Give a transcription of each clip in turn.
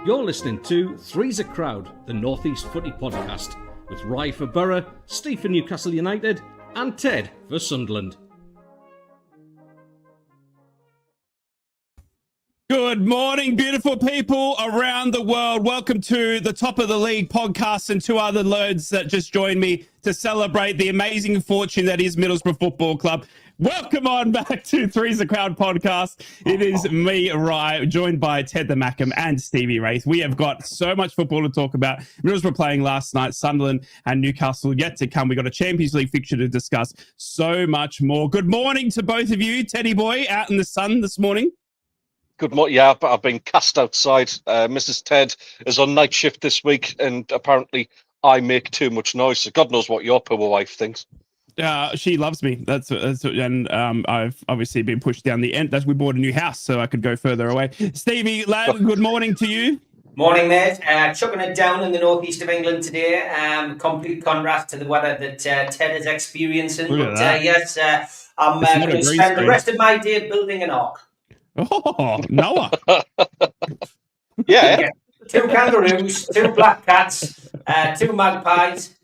You're listening to Three's a Crowd, the North East Footy podcast, with Rye for Borough, Steve for Newcastle United, and Ted for Sunderland. Good morning, beautiful people around the world. Welcome to the Top of the League podcast and two other loads that just joined me to celebrate the amazing fortune that is Middlesbrough Football Club. Welcome on back to Three's a Crowd podcast. It is me, Rye, joined by Ted the Mackham and Stevie Wraith. We have got so much football to talk about. Middlesbrough playing last night, Sunderland and Newcastle yet to come. We've got a Champions League fixture to discuss. So much more. Good morning to both of you. Teddy boy, out in the sun this morning. Good morning. Yeah, I've been cast outside. Mrs. Ted is on night shift this week, and apparently I make too much noise. So God knows what your poor wife thinks. She loves me. And I've obviously been pushed down the end. We bought a new house, so I could go further away. Stevie, lad, good morning to you. Morning, mate. Chucking it down in the northeast of England today. Complete contrast to the weather that Ted is experiencing. But yes, I'm going to spend the rest of my day building an ark. Oh, Noah. Yeah. 2 kangaroos, 2 black cats, 2 magpies.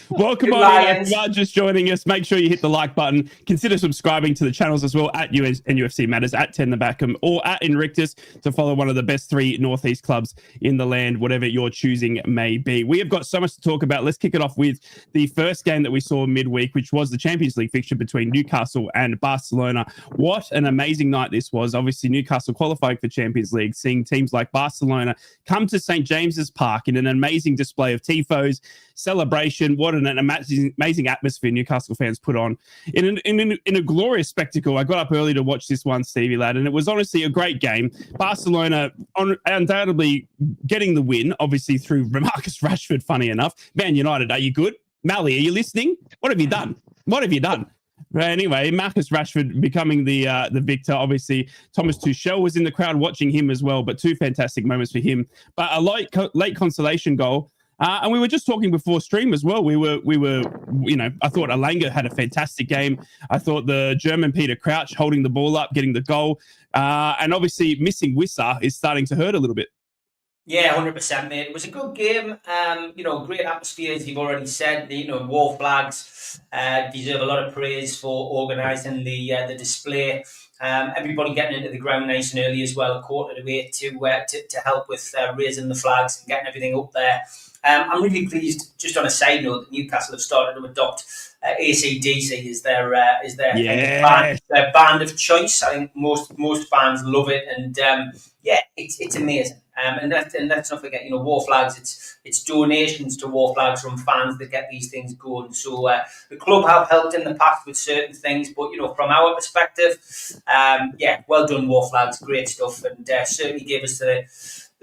Welcome on in. If you are just joining us, make sure you hit the like button. Consider subscribing to the channels as well at NUFC Matters, at Ted the Mackham, or at Inrictus to follow one of the best 3 Northeast clubs in the land, whatever your choosing may be. We have got so much to talk about. Let's kick it off with the first game that we saw midweek, which was the Champions League fixture between Newcastle and Barcelona. What an amazing night this was. Obviously, Newcastle qualifying for Champions League, seeing teams like Barcelona come to St. James's Park in an amazing display of tifos, celebration. What an amazing atmosphere Newcastle fans put on in a glorious spectacle. I got up early to watch this one, Stevie lad, and it was honestly a great game. Barcelona undoubtedly getting the win, obviously through Marcus Rashford, funny enough. Man United, are you good? Mally, are you listening? What have you done? But anyway, Marcus Rashford becoming the victor. Obviously, Thomas Tuchel was in the crowd watching him as well, but 2 fantastic moments for him. But a late consolation goal. And we were just talking before stream as well. We were, I thought Alanga had a fantastic game. I thought the German Peter Crouch holding the ball up, getting the goal. And obviously missing Wissa is starting to hurt a little bit. Yeah, 100%, mate. It was a good game. Great atmosphere, as you've already said. War flags deserve a lot of praise for organising the display. Everybody getting into the ground nice and early as well, 7:45 to help with raising the flags and getting everything up there. I'm really pleased, just on a side note, that Newcastle have started to adopt AC/DC as their band of choice. I think most fans love it, and it's amazing. And let's not forget, War Flags. It's donations to War Flags from fans that get these things going. So the club have helped in the past with certain things, but from our perspective, well done, War Flags. Great stuff, and certainly gave us the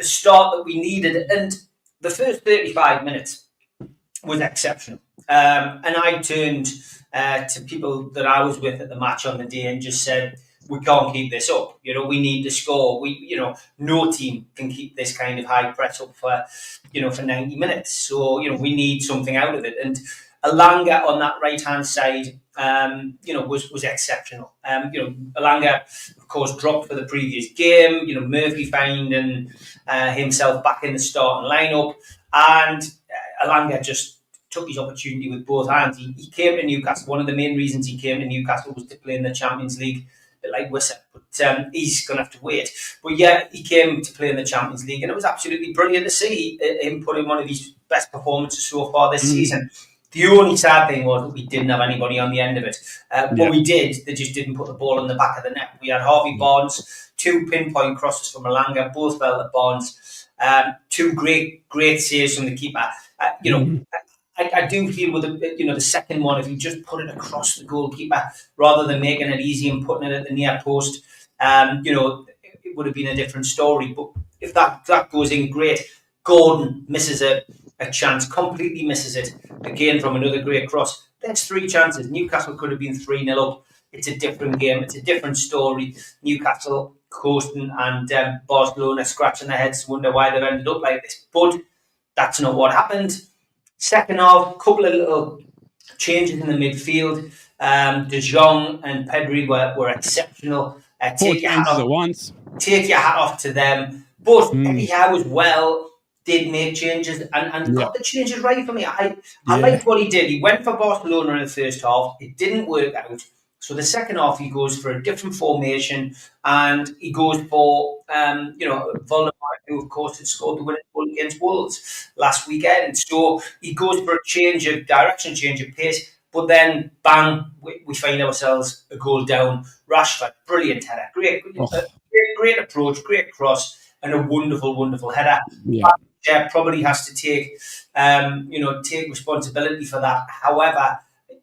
start that we needed. And the first 35 minutes was exceptional. And I turned to people that I was with at the match on the day and just said, we can't keep this up. We need to score. No team can keep this kind of high press up for 90 minutes. So, we need something out of it. And Alanga on that right-hand side, was exceptional. Alanga, of course, dropped for the previous game. Murphy finding himself back in the starting lineup, and Alanga just took his opportunity with both hands. He came to Newcastle. One of the main reasons he came to Newcastle was to play in the Champions League, a bit like Wissa, but he's going to have to wait. But yeah, he came to play in the Champions League, and it was absolutely brilliant to see him put in one of his best performances so far this season. The only sad thing was that we didn't have anybody on the end of it. But we did. They just didn't put the ball in the back of the net. We had Harvey Barnes, 2 pinpoint crosses from Alanga, both fell at Barnes. 2 great saves from the keeper. I do feel with the second one, if you just put it across the goalkeeper rather than making it easy and putting it at the near post, it would have been a different story. But if that goes in, great. Gordon misses a chance, completely misses it again from another great cross. That's 3 chances. Newcastle could have been 3-0 up. It's a different game. It's a different story. Newcastle coasting and Barcelona scratching their heads to wonder why they've ended up like this. But that's not what happened. Second half, couple of little changes in the midfield. De Jong and Pedri were exceptional. Take your hat off to them. But Eddie Howe as well did make changes and Yeah. got the changes right for me. I Yeah. liked what he did. He went for Barcelona in the first half. It didn't work out. So the second half, he goes for a different formation, and he goes for, Voldemort, who, of course, had scored the winning goal against Wolves last weekend. So he goes for a change of direction, change of pace, but then, bang, we find ourselves a goal down. Rashford, brilliant header. Great approach, great cross, and a wonderful, wonderful header. Yeah. Probably has to take responsibility for that. However,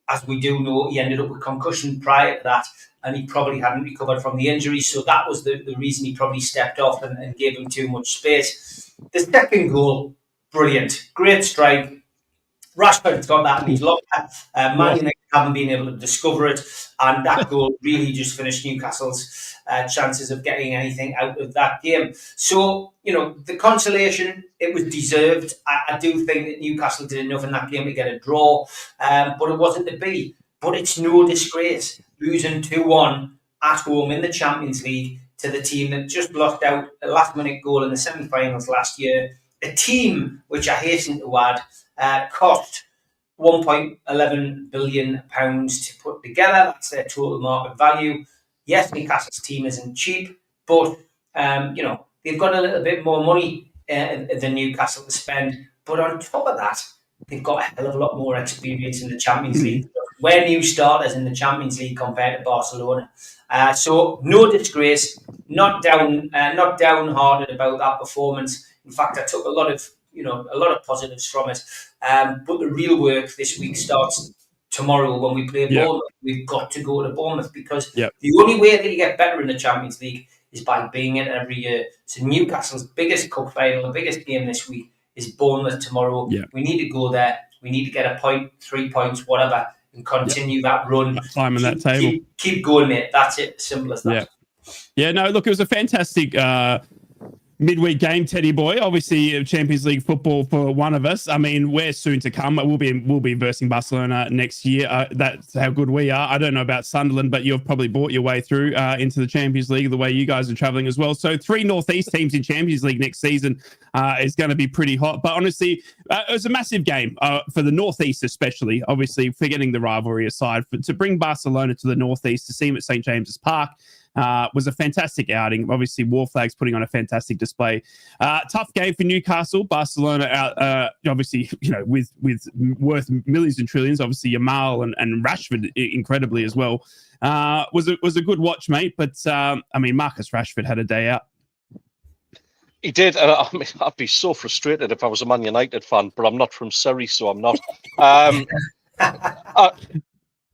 as we do know, he ended up with concussion prior to that, and he probably hadn't recovered from the injury. So that was the reason he probably stepped off and gave him too much space. The second goal, brilliant. Great strike. Rashford's got that in his locker. Man United haven't been able to discover it, and that goal really just finished Newcastle's chances of getting anything out of that game. So, the consolation, it was deserved. I do think that Newcastle did enough in that game to get a draw, but it wasn't to be. But it's no disgrace losing 2-1 at home in the Champions League to the team that just blocked out a last-minute goal in the semi-finals last year. A team which, I hasten to add, cost £1.11 billion to put together. That's their total market value. Yes, Newcastle's team isn't cheap, but they've got a little bit more money than Newcastle to spend. But on top of that, they've got a hell of a lot more experience in the Champions League. We're new starters in the Champions League compared to Barcelona. So no disgrace, not downhearted about that performance. In fact, I took a lot of positives from it. But the real work this week starts tomorrow when we play Bournemouth. We've got to go to Bournemouth because the only way that you get better in the Champions League is by being in it every year. So Newcastle's biggest cup final, the biggest game this week is Bournemouth tomorrow. Yeah. We need to go there. We need to get a point, 3 points, whatever, and continue that run. Climbing that table. Keep going, mate. That's it. Simple as that. Yeah, no, look, it was a fantastic midweek game, Teddy boy. Obviously, Champions League football for one of us. I mean, we're soon to come. We'll be versing Barcelona next year. That's how good we are. I don't know about Sunderland, but you've probably bought your way through into the Champions League the way you guys are traveling as well. So 3 Northeast teams in Champions League next season is going to be pretty hot. But honestly, it was a massive game for the Northeast, especially. Obviously, forgetting the rivalry aside, to bring Barcelona to the Northeast to see them at St. James's Park. Was a fantastic outing. Obviously, War Flags putting on a fantastic display. Tough game for Newcastle. Barcelona out, obviously, with worth millions and trillions. Obviously, Yamal and Rashford incredibly as well. Was a good watch, mate. But Marcus Rashford had a day out. He did. I'd be so frustrated if I was a Man United fan, but I'm not from Surrey, so I'm not.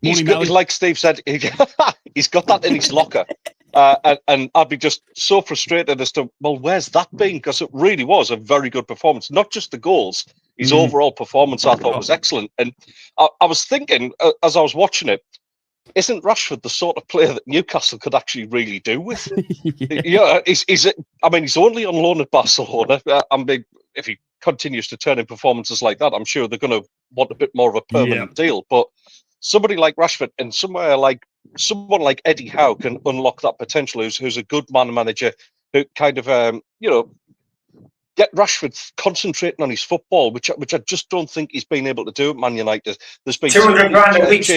He's like Steve said, he's got that in his locker. And I'd be just so frustrated as to, well, where's that been? Because it really was a very good performance. Not just the goals, his overall performance I thought was excellent. And I was thinking, as I was watching it, isn't Rashford the sort of player that Newcastle could actually really do with? He's only on loan at Barcelona. If he continues to turn in performances like that, I'm sure they're going to want a bit more of a permanent deal. But somebody like Rashford and someone like Eddie Howe can unlock that potential. Who's a good man manager who kind of get Rashford concentrating on his football, which I just don't think he's been able to do at Man United. There's been £200 a week.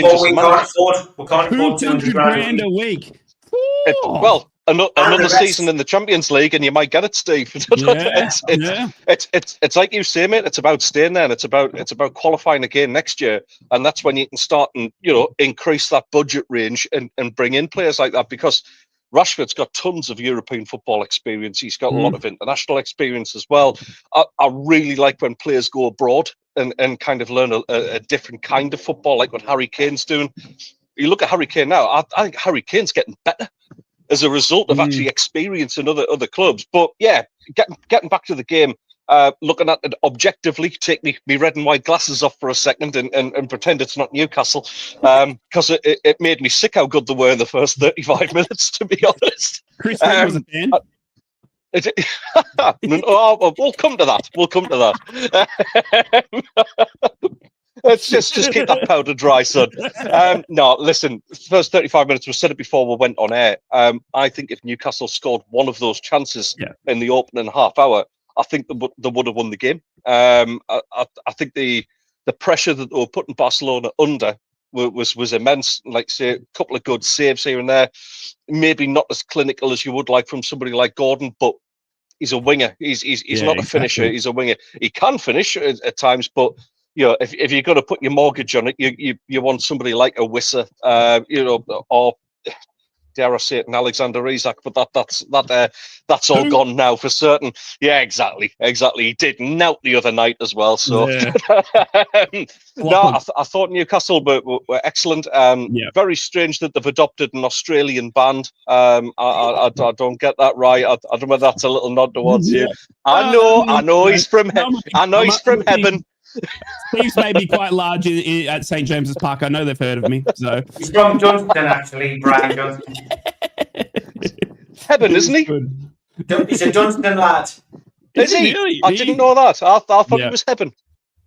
We can't afford £200 a week. Another season in the Champions League, and you might get it, Steve. It's like you say, mate. It's about staying there, and it's about qualifying again next year, and that's when you can start and increase that budget range and bring in players like that. Because Rashford's got tons of European football experience. He's got a lot of international experience as well. I really like when players go abroad and kind of learn a different kind of football, like what Harry Kane's doing. You look at Harry Kane now. I think Harry Kane's getting better as a result of actually experience in other clubs. But yeah, getting back to the game, looking at it objectively, take me red and white glasses off for a second and pretend it's not Newcastle, because it made me sick how good they were in the first 35 minutes, to be honest. Chris was a fan. We'll come to that. Let's just keep that powder dry, son. No, listen, first 35 minutes, we said it before we went on air. I think if Newcastle scored one of those chances in the opening half hour, I think they would have won the game. I think the pressure that they were putting Barcelona under was immense. Like, say, a couple of good saves here and there. Maybe not as clinical as you would like from somebody like Gordon, but he's a winger. He's not a finisher. He's a winger. He can finish at times, but if you're going to put your mortgage on it, you want somebody like a Wissa, or dare I say it, an Alexander Isak, but that's all gone now for certain. Yeah, exactly. He did nout the other night as well. So no, I thought Newcastle were excellent. Very strange that they've adopted an Australian band. I don't get that right. I don't know whether that's a little nod towards you. I know he's from heaven. Steve's maybe quite large at St. James's Park. I know they've heard of me. So he's from Johnston, actually, Brian Johnston. Heaven, isn't he? He's a Johnston lad. Is he? Really? I didn't know that. I thought it was heaven.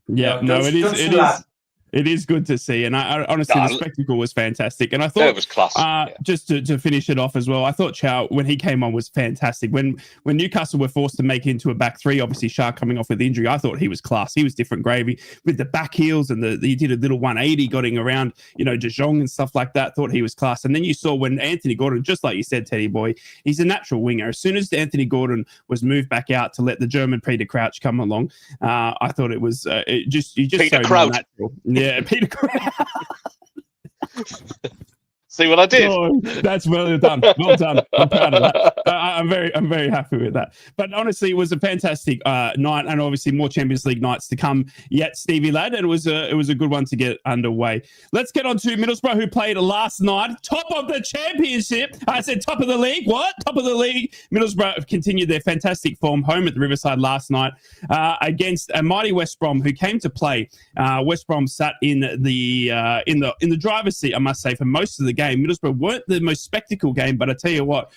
Yeah, no, it is. It is good to see, and I honestly, the spectacle was fantastic. And I thought it was class. Just to finish it off as well, I thought Chow, when he came on, was fantastic. When Newcastle were forced to make it into a back three, obviously Shah coming off with injury, I thought he was class. He was different gravy with the back heels, and he did a little 180, going around, De Jong and stuff like that. Thought he was class. And then you saw when Anthony Gordon, just like you said, Teddy boy, he's a natural winger. As soon as Anthony Gordon was moved back out to let the German Peter Crouch come along, I thought it was Peter Crouch. Natural. Yeah, Peter Crouch. See what I did? Oh, that's well done. Well done. I'm proud of that. I'm very happy with that. But honestly, it was a fantastic night, and obviously more Champions League nights to come yet, Stevie lad. And it was a good one to get underway. Let's get on to Middlesbrough, who played last night, top of the championship. I said top of the league. What? Top of the league. Middlesbrough continued their fantastic form home at the Riverside last night against a mighty West Brom, who came to play. West Brom sat in the driver's seat, I must say, for most of the game. Middlesbrough weren't the most spectacle game, but I tell you what,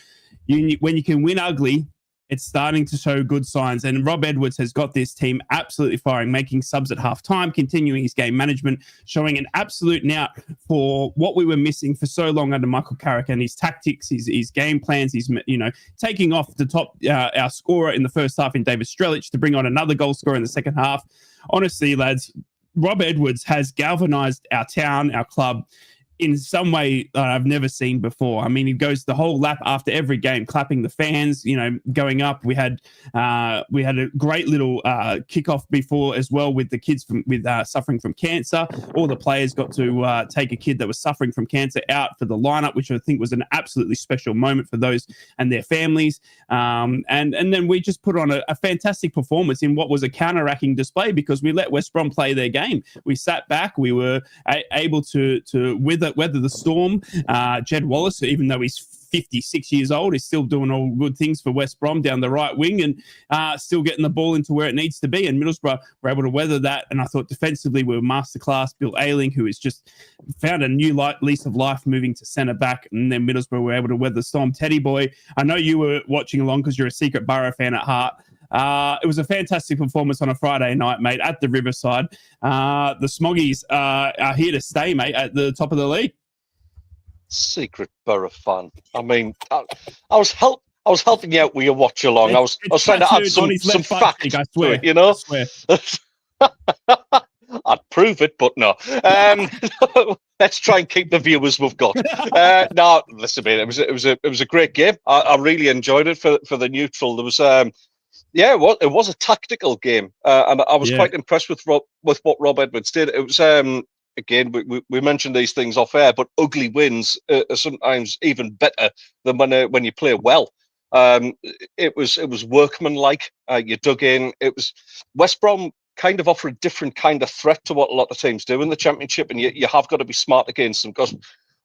when you can win ugly, it's starting to show good signs. And Rob Edwards has got this team absolutely firing, making subs at half-time, continuing his game management, showing an absolute knout for what we were missing for so long under Michael Carrick, and his tactics, his game plans. He's taking off the top our scorer in the first half in David Strelic to bring on another goal scorer in the second half. Honestly, lads, Rob Edwards has galvanised our town, our club, in some way that I've never seen before. I mean, he goes the whole lap after every game, clapping the fans, going up. We had a great little kickoff before as well with the kids suffering from cancer. All the players got to take a kid that was suffering from cancer out for the lineup, which I think was an absolutely special moment for those and their families. And then we just put on a fantastic performance in what was a counter-attacking display, because we let West Brom play their game. We sat back. We were able to weather the storm. Jed Wallace, even though he's 56 years old, is still doing all good things for West Brom down the right wing, and still getting the ball into where it needs to be. And Middlesbrough were able to weather that. And I thought defensively we were masterclass. Bill Ayling, who has just found a new lease of life, moving to centre back. And then Middlesbrough were able to weather the storm. Teddy boy, I know you were watching along because you're a secret Borough fan at heart. It was a fantastic performance on a Friday night, mate, at the Riverside. The Smoggies are here to stay, mate, at the top of the league. Secret Borough fan. I mean, I was helping you out with your watch along. I was trying to add some facts. I swear. I swear. I'd prove it, but no. Let's try and keep the viewers we've got. No, listen, man, it was a great game. I really enjoyed it for the neutral. There was it was a tactical game, and I was quite impressed with what Rob Edwards did. It was again, we mentioned these things off air, but ugly wins are sometimes even better than when you play well. It was workmanlike. You dug in. It was West Brom kind of offer a different kind of threat to what a lot of teams do in the Championship, and you have got to be smart against them, because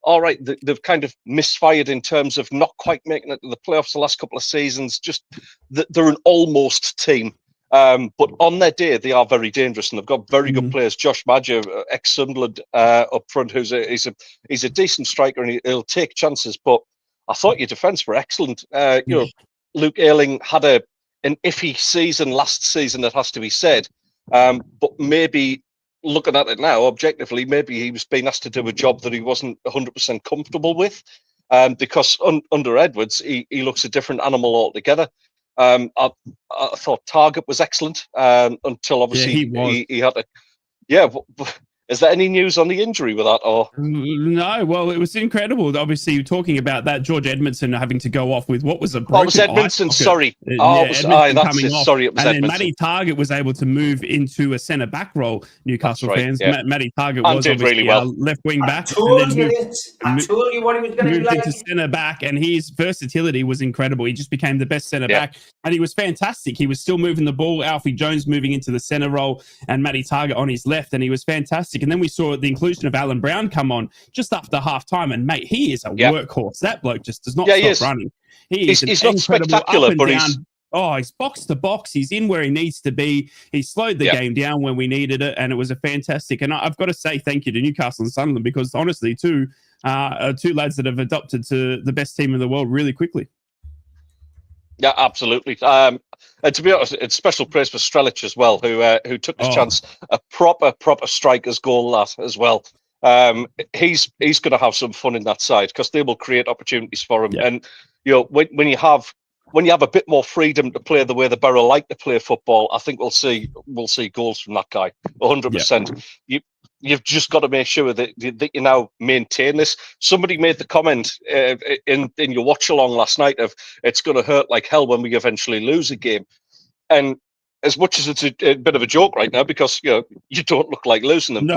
all right, they've kind of misfired in terms of not quite making it to the playoffs the last couple of seasons. Just they're an almost team. But on their day, they are very dangerous, and they've got very good players. Josh Madger, ex-Sunderland, up front, he's a decent striker, and he'll take chances. But I thought your defence were excellent. Luke Ayling had an iffy season last season, it has to be said. But maybe looking at it now, objectively, maybe he was being asked to do a job that he wasn't 100% comfortable with. Because under Edwards, he looks a different animal altogether. I thought Target was excellent until obviously he had to. Yeah, is there any news on the injury with that? Or no? Well, it was incredible. Obviously, you're talking about that George Edmondson having to go off with what was a broken. Oh, it was Edmondson. Sorry. That's it. Off. Sorry, it was and Edmondson. Then Matty Target was able to move into a centre back role. Newcastle fans. Yeah. Matty Target and was did obviously really well. Left wing back. I told you what he was going to do. Moved into centre back, and his versatility was incredible. He just became the best centre back, and he was fantastic. He was still moving the ball. Alfie Jones moving into the centre role, and Matty Target on his left, and he was fantastic. And then we saw the inclusion of Alan Brown come on just after half time, and mate, he is a workhorse. That bloke just does not stop running. He's not spectacular, but he's box to box. He's in where he needs to be. He slowed the game down when we needed it, and it was a fantastic. And I've got to say thank you to Newcastle and Sunderland, because honestly, two lads that have adopted to the best team in the world really quickly. Yeah, absolutely. And to be honest, it's special praise for Strelic as well, who took his chance, a proper striker's goal that as well. He's going to have some fun in that side, because they will create opportunities for him. And when you have a bit more freedom to play the way the Borough like to play football, I think we'll see goals from that guy 100%. You've just got to make sure that you now maintain this. Somebody made the comment in your watch along last night of it's going to hurt like hell when we eventually lose a game. And as much as it's a bit of a joke right now, because you don't look like losing them,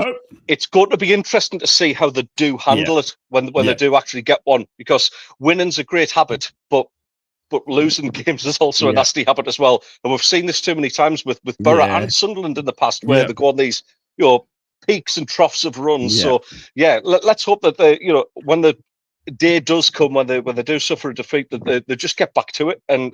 it's going to be interesting to see how they do handle it when they do actually get one, because winning's a great habit, but losing games is also a nasty habit as well. And we've seen this too many times with Borough and Sunderland in the past, where they go on these peaks and troughs of runs. So let's hope that when the day does come, when they do suffer a defeat, that they just get back to it and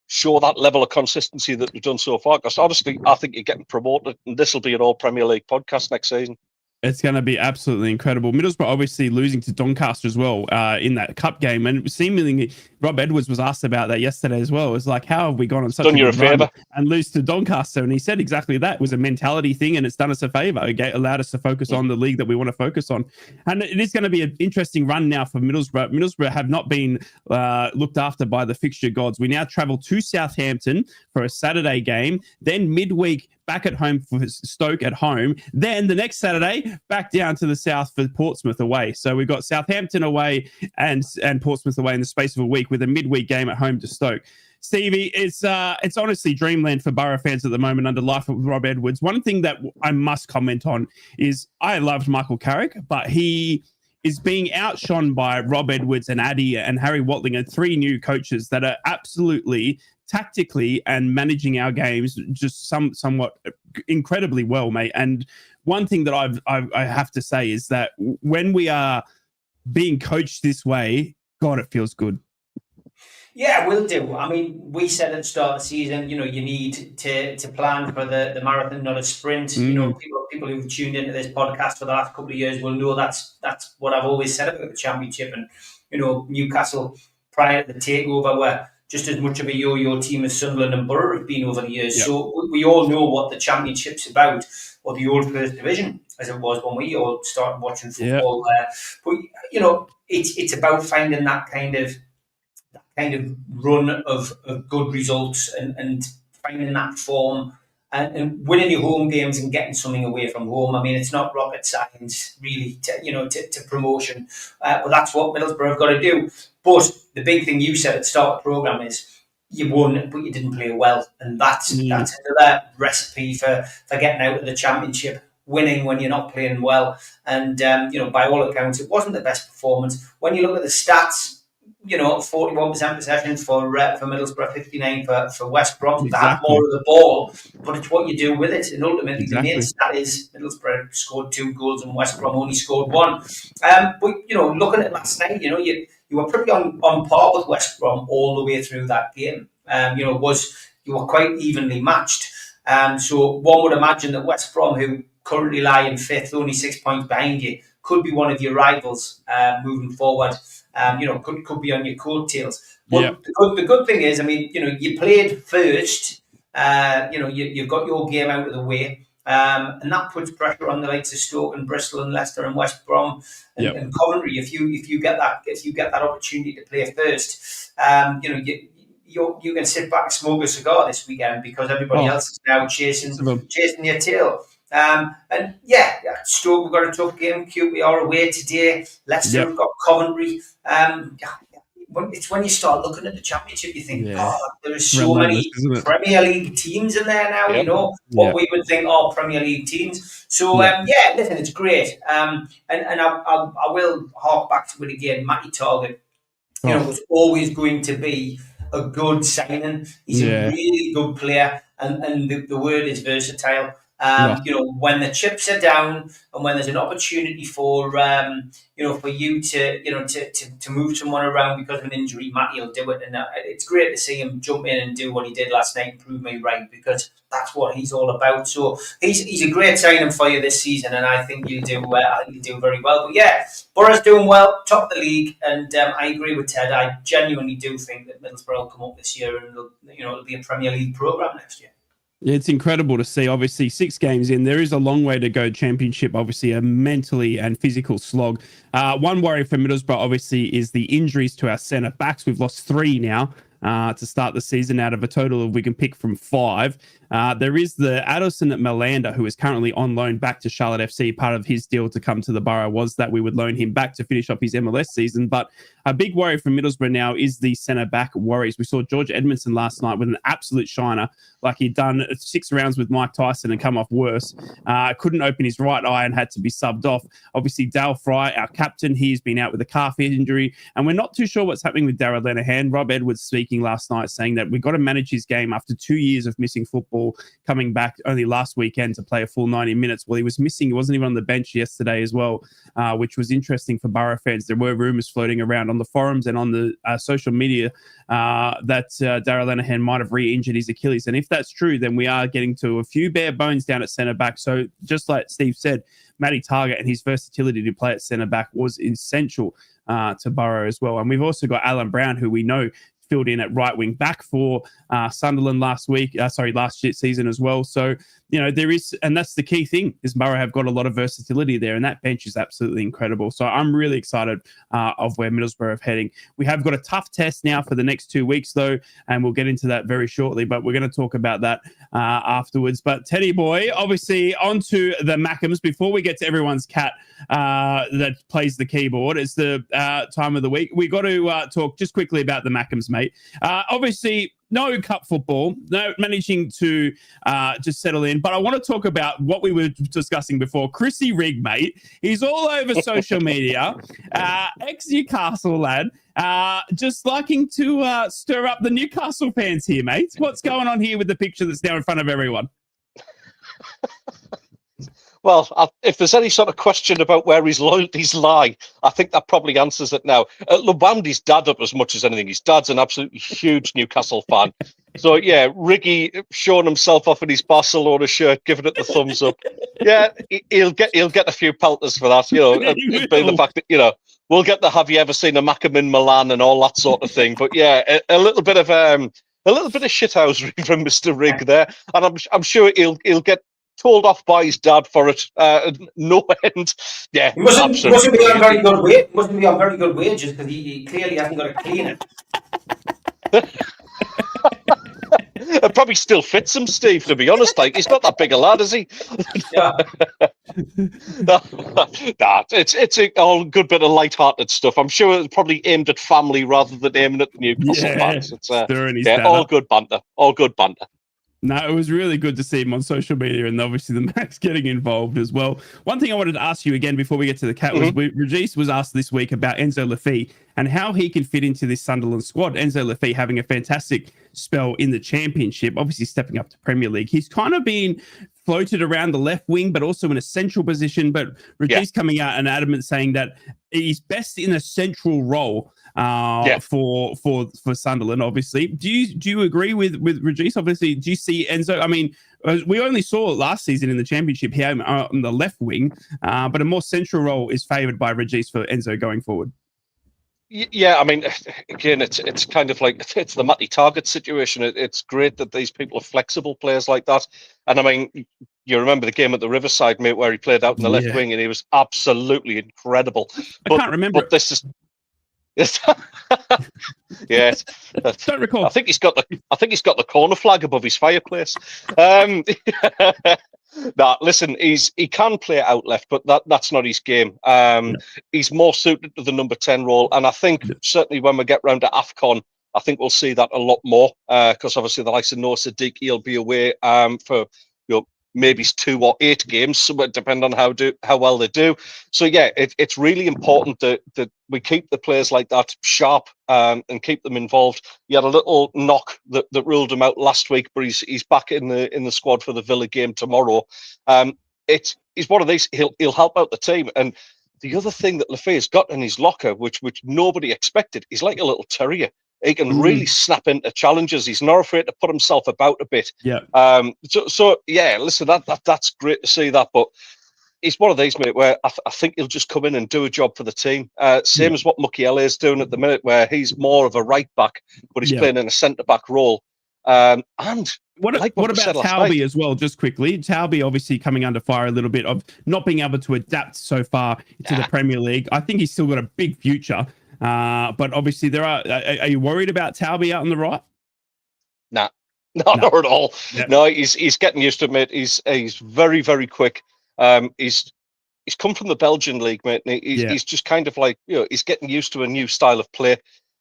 show that level of consistency that we've done so far. Because honestly, I think you're getting promoted, and this will be an all Premier League podcast next season. It's going to be absolutely incredible. Middlesbrough obviously losing to Doncaster as well in that cup game, and seemingly Rob Edwards was asked about that yesterday as well. It was like, how have we gone on such a good run and lose to Doncaster? And he said exactly that. It was a mentality thing, and it's done us a favour. It allowed us to focus on the league that we want to focus on. And it is going to be an interesting run now for Middlesbrough. Middlesbrough have not been looked after by the fixture gods. We now travel to Southampton for a Saturday game, then midweek back at home for Stoke at home. Then the next Saturday, back down to the south for Portsmouth away. So we've got Southampton away and Portsmouth away in the space of a week, with a midweek game at home to Stoke. Stevie, it's honestly dreamland for Borough fans at the moment under life with Rob Edwards. One thing that I must comment on is I loved Michael Carrick, but he is being outshone by Rob Edwards and Addy and Harry Watling, and three new coaches that are absolutely tactically and managing our games just somewhat incredibly well, mate. And one thing that I have to say is that when we are being coached this way, God, it feels good. Yeah, we'll do. I mean, we said at the start of the season, you need to plan for the marathon, not a sprint. People who've tuned into this podcast for the last couple of years will know that's what I've always said about the Championship. And Newcastle prior to the takeover were just as much of a yo-yo team as Sunderland and Borough have been over the years. Yep. So we all know what the Championship's about, or the old First Division, as it was when we all started watching football. Yep. But it's about finding that kind of run of good results and finding that form and winning your home games and getting something away from home. I mean, it's not rocket science really to promotion, but that's what Middlesbrough have got to do. But the big thing you said at the start of the programme is you won, but you didn't play well, and that's another recipe for getting out of the Championship. Winning when you're not playing well, and by all accounts, it wasn't the best performance. When you look at the stats, 41% possession for Middlesbrough, 59 for West Brom. They had more of the ball, but it's what you do with it. And ultimately, the main stat is Middlesbrough scored 2 goals and West Brom only scored 1. But looking at last night, you were pretty on par with West Brom all the way through that game. You were quite evenly matched. So one would imagine that West Brom, who currently lie in 5th, only 6 points behind you, could be one of your rivals moving forward. Could be on your coattails. But the good thing is, I mean, you played first. You've got your game out of the way. And that puts pressure on the likes of Stoke and Bristol and Leicester and West Brom and Coventry. If you get that opportunity to play first, you can sit back and smoke a cigar this weekend because everybody else is now chasing your tail. Stoke, we've got a tough game. QPR away today. Leicester have got Coventry. It's when you start looking at the Championship, you think, God, there are so many Premier League teams in there now, what we would think are Premier League teams. So, listen, it's great. And I will hark back to it again. Matty Target, was always going to be a good signing. He's a really good player, and the word is versatile. When the chips are down and when there's an opportunity for you to move someone around because of an injury, Matty will do it, and it's great to see him jump in and do what he did last night and prove me right, because that's what he's all about. So he's a great signing for you this season, and I think you'll do very well. But Boro's doing well, top of the league, and I agree with Ted. I genuinely do think that Middlesbrough will come up this year, and it'll be a Premier League programme next year. It's incredible to see. Obviously, 6 games in, there is a long way to go. Championship, obviously, a mentally and physical slog. One worry for Middlesbrough, obviously, is the injuries to our centre backs. We've lost 3 now to start the season out of a total of we can pick from 5. There is the Addison Melander, who is currently on loan back to Charlotte FC. Part of his deal to come to the Borough was that we would loan him back to finish up his MLS season. But a big worry for Middlesbrough now is the centre-back worries. We saw George Edmondson last night with an absolute shiner, like he'd done 6 rounds with Mike Tyson and come off worse. Couldn't open his right eye and had to be subbed off. Obviously, Dale Fry, our captain, he's been out with a calf injury, and we're not too sure what's happening with Darragh Lenihan. Rob Edwards speaking last night saying that we've got to manage his game after 2 years of missing football, coming back only last weekend to play a full 90 minutes. Well, he was missing. He wasn't even on the bench yesterday as well, which was interesting for Borough fans. There were rumours floating around on the forums and on the social media that Darragh Lenihan might have re-injured his Achilles. And if that's true, then we are getting to a few bare bones down at centre-back. So just like Steve said, Matty Target and his versatility to play at centre-back was essential to Borough as well. And we've also got Alan Brown, who we know filled in at right wing back for Sunderland last season as well. So, there is, and that's the key thing, is Borough have got a lot of versatility there, and that bench is absolutely incredible. So I'm really excited of where Middlesbrough are heading. We have got a tough test now for the next 2 weeks, though, and we'll get into that very shortly, but we're going to talk about that afterwards. But Teddy boy, obviously onto the Mackems. Before we get to everyone's cat that plays the keyboard, it's the time of the week. We got to talk just quickly about the Mackems, mate. Obviously, no cup football, no managing to just settle in. But I want to talk about what we were discussing before. Chrissy Rigg, mate. He's all over social media. Ex-Newcastle lad. Just liking to stir up the Newcastle fans here, mate. What's going on here with the picture that's now in front of everyone? Well, if there's any sort of question about where his loyalties lie, I think that probably answers it now. Wound his dad up as much as anything. His dad's an absolutely huge Newcastle fan. So, yeah, Riggy showing himself off in his Barcelona shirt, giving it the thumbs up. Yeah, he'll get a few pelters for that, being the fact that, we'll get the have you ever seen a Mackem in Milan and all that sort of thing. But, yeah, a little bit of shithousery from Mr. Rigg there. And I'm sure he'll get told off by his dad for it. No end. Yeah, he mustn't be on very good wage. Mustn't be on very good wages because he clearly hasn't got a cleaner. It probably still fits him, Steve, to be honest. Like, he's not that big a lad, is he? Yeah. It's a all good bit of light-hearted stuff. I'm sure it's probably aimed at family rather than aiming at the Newcastle fans. It's all good banter. All good banter. No, it was really good to see him on social media, and obviously the Max getting involved as well. One thing I wanted to ask you again before we get to the cat was Regis was asked this week about Enzo Laffi and how he can fit into this Sunderland squad. Enzo Laffi having a fantastic spell in the Championship, obviously stepping up to Premier League. He's kind of been floated around the left wing, but also in a central position. But Regis coming out and adamant saying that he's best in a central role for Sunderland, obviously. Do you agree with Regis? Obviously, do you see Enzo? I mean, we only saw it last season in the Championship here on the left wing, but a more central role is favoured by Regis for Enzo going forward. Yeah, I mean, again, it's kind of like it's the Matty Target situation. It's great that these people are flexible players like that. And I mean, you remember the game at the Riverside, mate, where he played out in the left wing, and he was absolutely incredible. I can't remember. But this is, yes, Don't recall. I think he's got the corner flag above his fireplace. Nah, listen, he can play out left, but that's not his game. He's more suited to the number 10 role, and I think certainly when we get round to AFCON, I think we'll see that a lot more because obviously the likes of Noah Sadiq, he'll be away for maybe 2 or 8 games, so it depends on how well they do. So yeah, it's really important that we keep the players like that sharp and keep them involved. He had a little knock that ruled him out last week, but he's back in the squad for the Villa game tomorrow. He's one of these. He'll help out the team. And the other thing that Lefebvre's got in his locker, which nobody expected, he's like a little terrier. He can really snap into challenges. He's not afraid to put himself about a bit. Yeah. So yeah, listen, that's great to see that. But he's one of these, mate, where I think he'll just come in and do a job for the team. Same as what Mukiele is doing at the minute, where he's more of a right back, but he's playing in a centre back role. And what about Talby as well? Just quickly, Talby obviously coming under fire a little bit of not being able to adapt so far to the Premier League. I think he's still got a big future. But obviously are you worried about Talby out on the right? Nah, not at all. Yep. No, he's getting used to it, mate. He's very, very quick. He's come from the Belgian league, mate. And he's just kind of like, he's getting used to a new style of play.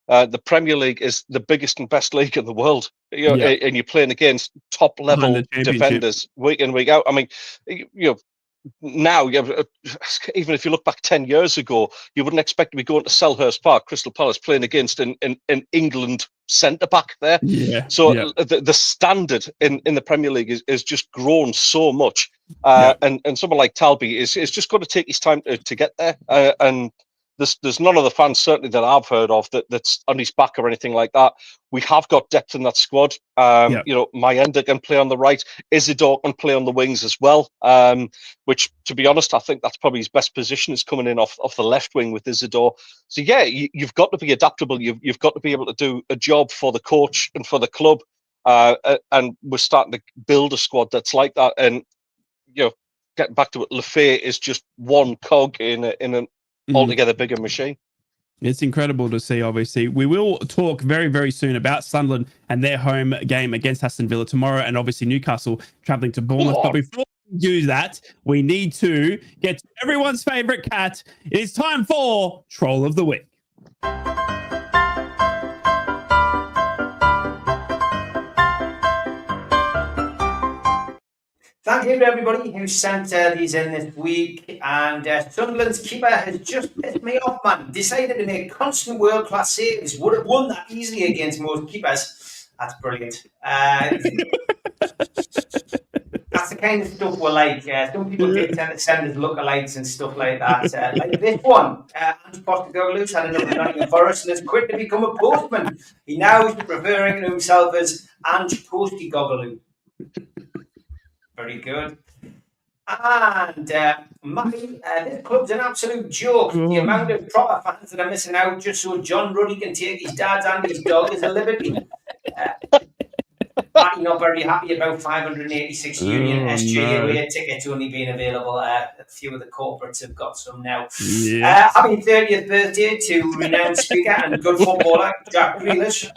The Premier League is the biggest and best league in the world. And you're playing against top level defenders week in, week out. I mean, now, even if you look back 10 years ago, you wouldn't expect to be going to Selhurst Park, Crystal Palace, playing against an England centre-back there. The standard in the Premier League is just grown so much. And someone like Talby is just going to take his time to get there. And there's none of the fans, certainly that I've heard of, that's on his back or anything like that. We have got depth in that squad. Mayenda can play on the right. Isidore can play on the wings as well, which, to be honest, I think that's probably his best position, is coming in off the left wing with Isidore. So, yeah, you've got to be adaptable. You've got to be able to do a job for the coach and for the club. And we're starting to build a squad that's like that. And, getting back to it, Lefebvre is just one cog in an altogether bigger machine. It's incredible to see, obviously. We will talk very, very soon about Sunderland and their home game against Aston Villa tomorrow, and obviously Newcastle travelling to Bournemouth. But before we do that, we need to get to everyone's favourite cat. It is time for Troll of the Week. Thank you to everybody who sent these in this week. And Sunderland's keeper has just pissed me off, man. Decided to make constant world-class saves. Would have won that easily against most keepers. That's brilliant. That's the kind of stuff we're like. Some people did tend to send us lookalikes and stuff like that. Like this one. Ange Postecoglou's had enough of Nottingham Forest and has quit to become a postman. He now is referring to himself as Ange Postecoglu. Very good. And this club's an absolute joke. The amount of proper fans that are missing out just so John Ruddy can take his dad's and his dog is a liberty. Matty not very happy about 586 Union SGA tickets only being available. A few of the corporates have got some now. Happy 30th birthday to renowned speaker and good footballer Jack Grealish.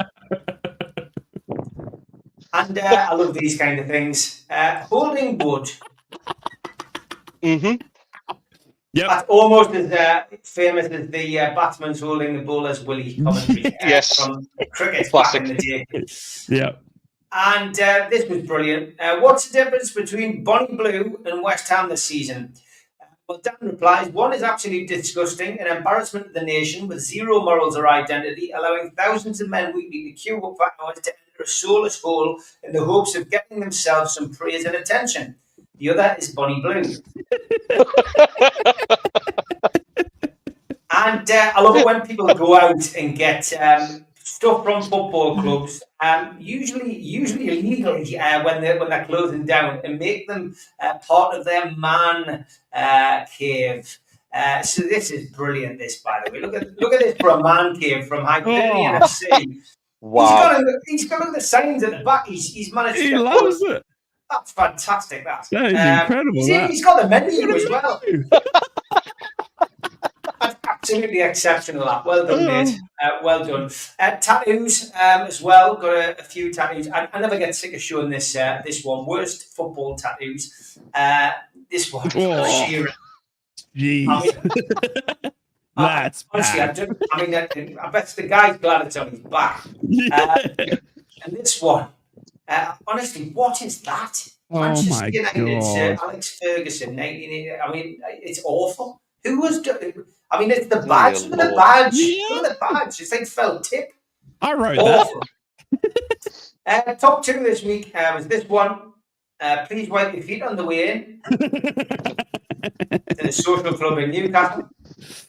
And I love these kind of things. Holding wood. Yep. That's almost as famous as the batsman's holding the bowler's willy commentary from cricket back in the day. Yeah. And this was brilliant. What's the difference between Bonnie Blue and West Ham this season? Well, Dan replies, one is absolutely disgusting, an embarrassment to the nation with zero morals or identity, allowing thousands of men weekly to queue up for hours to enter a soulless hole in the hopes of getting themselves some praise and attention. The other is Bonnie Blue. And I love it when people go out and get stuff from football clubs, usually illegally when they're closing down, and make them part of their man cave. So this is brilliant. This, by the way, look at this for a man cave from Hibernian FC. Wow. He's got the signs at the back. He's managed. He to get loves it. That's fantastic. That is incredible. He's got the menu as well. That's absolutely exceptional. That. Well done, mate. Well done. Tattoos as well. Got a few tattoos. I never get sick of showing this one. Worst football tattoos. This one. Oh, jeez. That's honestly, bad. I bet the guy's glad it's on his back. And this one. Honestly, what is that? Manchester United, it's Alex Ferguson, 1980. I mean, it's awful. Who was doing? I mean, it's the badge. Look at the badge. Yeah. Look at the badge. It's like felt tip. I wrote awful. That. Top 2 this week was this one. Please wipe your feet on the way in. To the social club in Newcastle.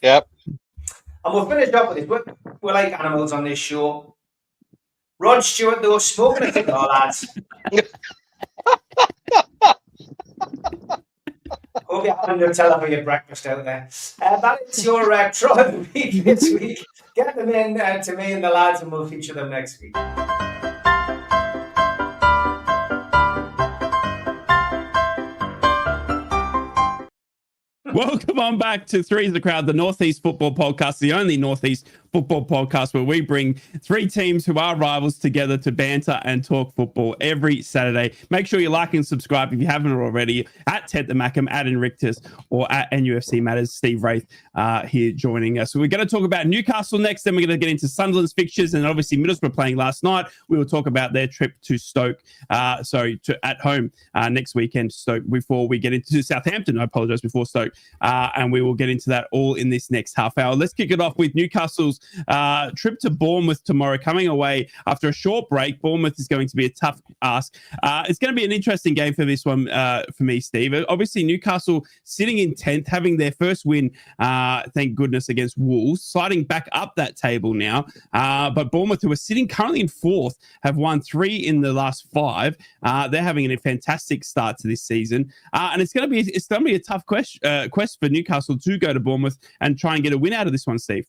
Yep. And we'll finish up with this. We're like animals on this show. Rod Stewart, though, smoking a cigar, lads. Hope you're having Nutella for your breakfast out there. That is your Troll of the Week this week. Get them in to me and the lads, and we'll feature them next week. Welcome on back to Three's the Crowd, the Northeast Football Podcast, the only Northeast football podcast where we bring 3 teams who are rivals together to banter and talk football every Saturday. Make sure you like and subscribe if you haven't already at Ted the Mackham, at Inrictus, or at NUFC Matters. Steve Wraith here joining us. So we're going to talk about Newcastle next, then we're going to get into Sunderland's fixtures, and obviously Middlesbrough playing last night. We will talk about their trip to Stoke, at home next weekend, Stoke, before we get into Southampton. I apologise, before Stoke. And we will get into that all in this next half hour. Let's kick it off with Newcastle's trip to Bournemouth tomorrow, coming away after a short break. Bournemouth is going to be a tough ask. It's going to be an interesting game for this one for me, Steve. Obviously, Newcastle sitting in 10th, having their first win, thank goodness, against Wolves, sliding back up that table now. But Bournemouth, who are sitting currently in 4th, have won 3 in the last 5. They're having a fantastic start to this season. And it's going to be a tough quest for Newcastle to go to Bournemouth and try and get a win out of this one, Steve.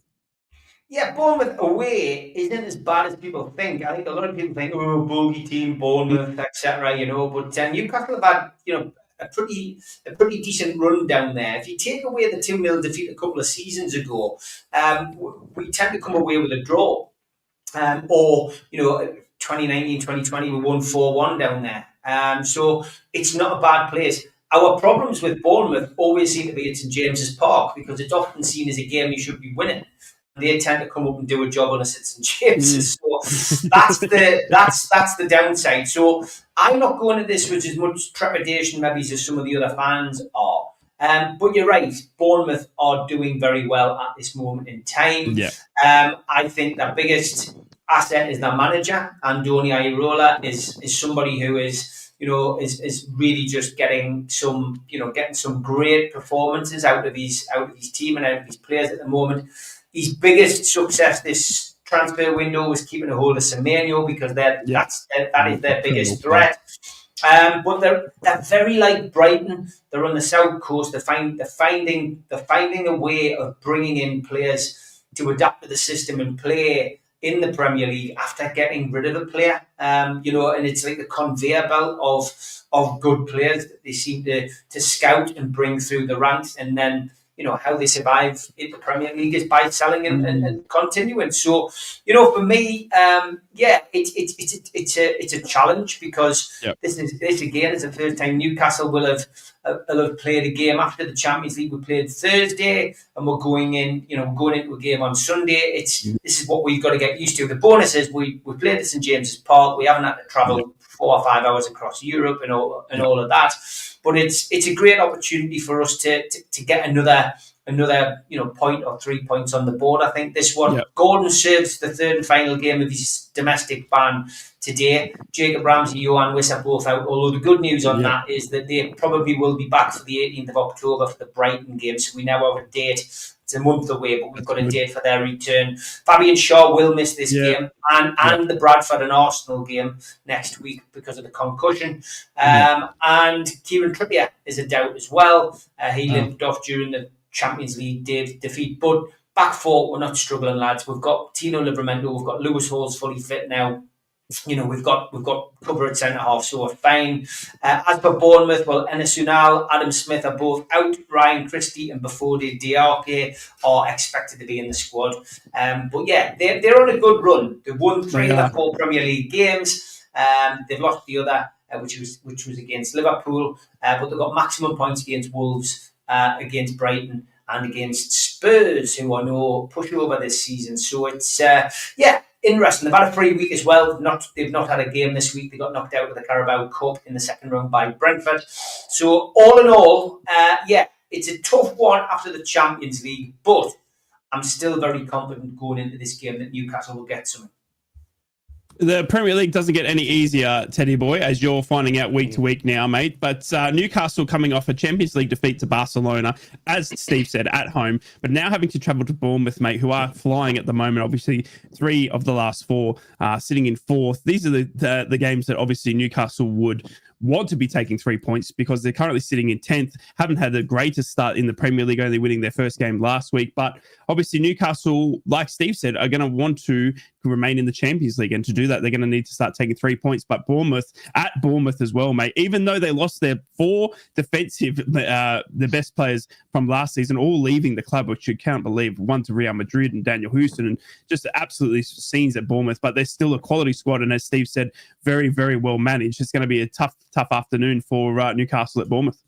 Yeah, Bournemouth away isn't as bad as people think. I think a lot of people think, oh, bogey team, Bournemouth, etc. But Newcastle have had, a pretty decent run down there. If you take away the 2-0 defeat a couple of seasons ago, we tend to come away with a draw. Or 2019, 2020, we won 4-1 down there. So it's not a bad place. Our problems with Bournemouth always seem to be at St James's Park, because it's often seen as a game you should be winning. They tend to come up and do a job on us at St James's. So that's the downside. So I'm not going to this with as much trepidation maybe as some of the other fans are. But you're right, Bournemouth are doing very well at this moment in time. Yeah. I think their biggest asset is their manager. Andoni Iraola is somebody who is really just getting some great performances out of his team and out of his players at the moment. His biggest success this transfer window was keeping a hold of Semenyo, because that is their biggest threat. But they're very like Brighton. They're on the south coast. They're finding a way of bringing in players to adapt to the system and play in the Premier League after getting rid of a player. And it's like the conveyor belt of good players that they seem to scout and bring through the ranks, and then how they survive in the Premier League is by selling and continuing. So, for me, it's a challenge, because this again is the first time Newcastle will have played a game after the Champions League. We played Thursday, and we're going into a game on Sunday. This is what we've got to get used to. The bonus is we played at St James's Park. We haven't had to travel 4 or 5 hours across Europe and all of that. But it's a great opportunity for us to get another point or 3 points on the board. I think this one. Gordon serves the third and final game of his domestic ban today. Jacob Ramsey, Johan Wissa both out. Although the good news on that is that they probably will be back for the 18th of October for the Brighton game. So we now have a date. It's a month away, but we've got a date for their return. Fabian Shaw will miss this game and the Bradford and Arsenal game next week because of the concussion. And Kieran Trippier is a doubt as well. He limped off during the Champions League defeat. But back four, we're not struggling, lads. We've got Tino Livramento, we've got Lewis Hall's fully fit now. We've got cover at centre half, so we're fine. As for Bournemouth, well, Enes Unal, Adam Smith are both out. Ryan Christie and Bafode Diarke are expected to be in the squad. But yeah, they're on a good run. They've won 3 of the 4 Premier League games. They've lost the other, which was against Liverpool, but they've got maximum points against Wolves, against Brighton, and against Spurs, who I know push over this season. So it's interesting. They've had a free week as well. They've not had a game this week. They got knocked out of the Carabao Cup in the second round by Brentford. So all in all, it's a tough one after the Champions League, but I'm still very confident going into this game that Newcastle will get something. The Premier League doesn't get any easier, Teddy boy, as you're finding out week to week now, mate. But Newcastle coming off a Champions League defeat to Barcelona, as Steve said, at home, but now having to travel to Bournemouth, mate, who are flying at the moment. Obviously, 3 of the last 4 sitting in 4th. These are the games that obviously Newcastle would want to be taking 3 points because they're currently sitting in 10th, haven't had the greatest start in the Premier League, only winning their first game last week. But obviously Newcastle, like Steve said, are going to want to remain in the Champions League. And to do that, they're going to need to start taking 3 points. But Bournemouth, at Bournemouth as well, mate, even though they lost their 4 defensive, the best players from last season, all leaving the club, which you can't believe, one to Real Madrid and Daniel Houston, and just absolutely scenes at Bournemouth. But they're still a quality squad. And as Steve said, very, very well managed. It's going to be a tough afternoon for Newcastle at Bournemouth.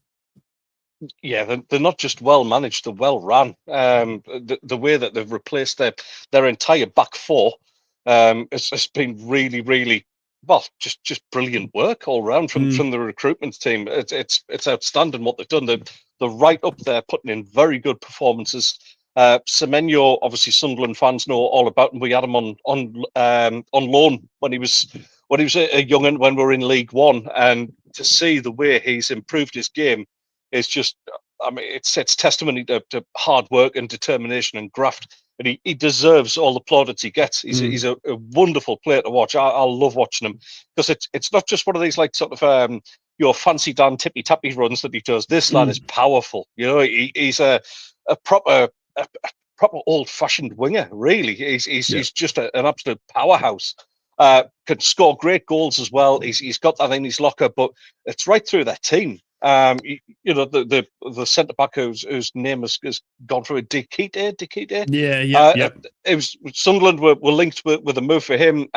Yeah, they're not just well managed; they're well run. The way that they've replaced their entire back four, it's been really, really well, just brilliant work all round from the recruitment team. It's outstanding what they've done. They're right up there, putting in very good performances. Semenyo, obviously Sunderland fans know all about him. We had him on loan when he was a young'un when we were in League One, and to see the way he's improved his game is just, I mean, it's testimony to hard work and determination and graft, and he deserves all the plaudits he gets. He's a wonderful player to watch. I love watching him because it's not just one of these like sort of your fancy Dan tippy tappy runs that he does. This lad is powerful. He's a proper old fashioned winger. Really, he's just an absolute powerhouse. Can score great goals as well. He's got that in his locker, but it's right through their team. The centre back whose name has gone through Dikite. Yeah. It was Sunderland were linked with a move for him.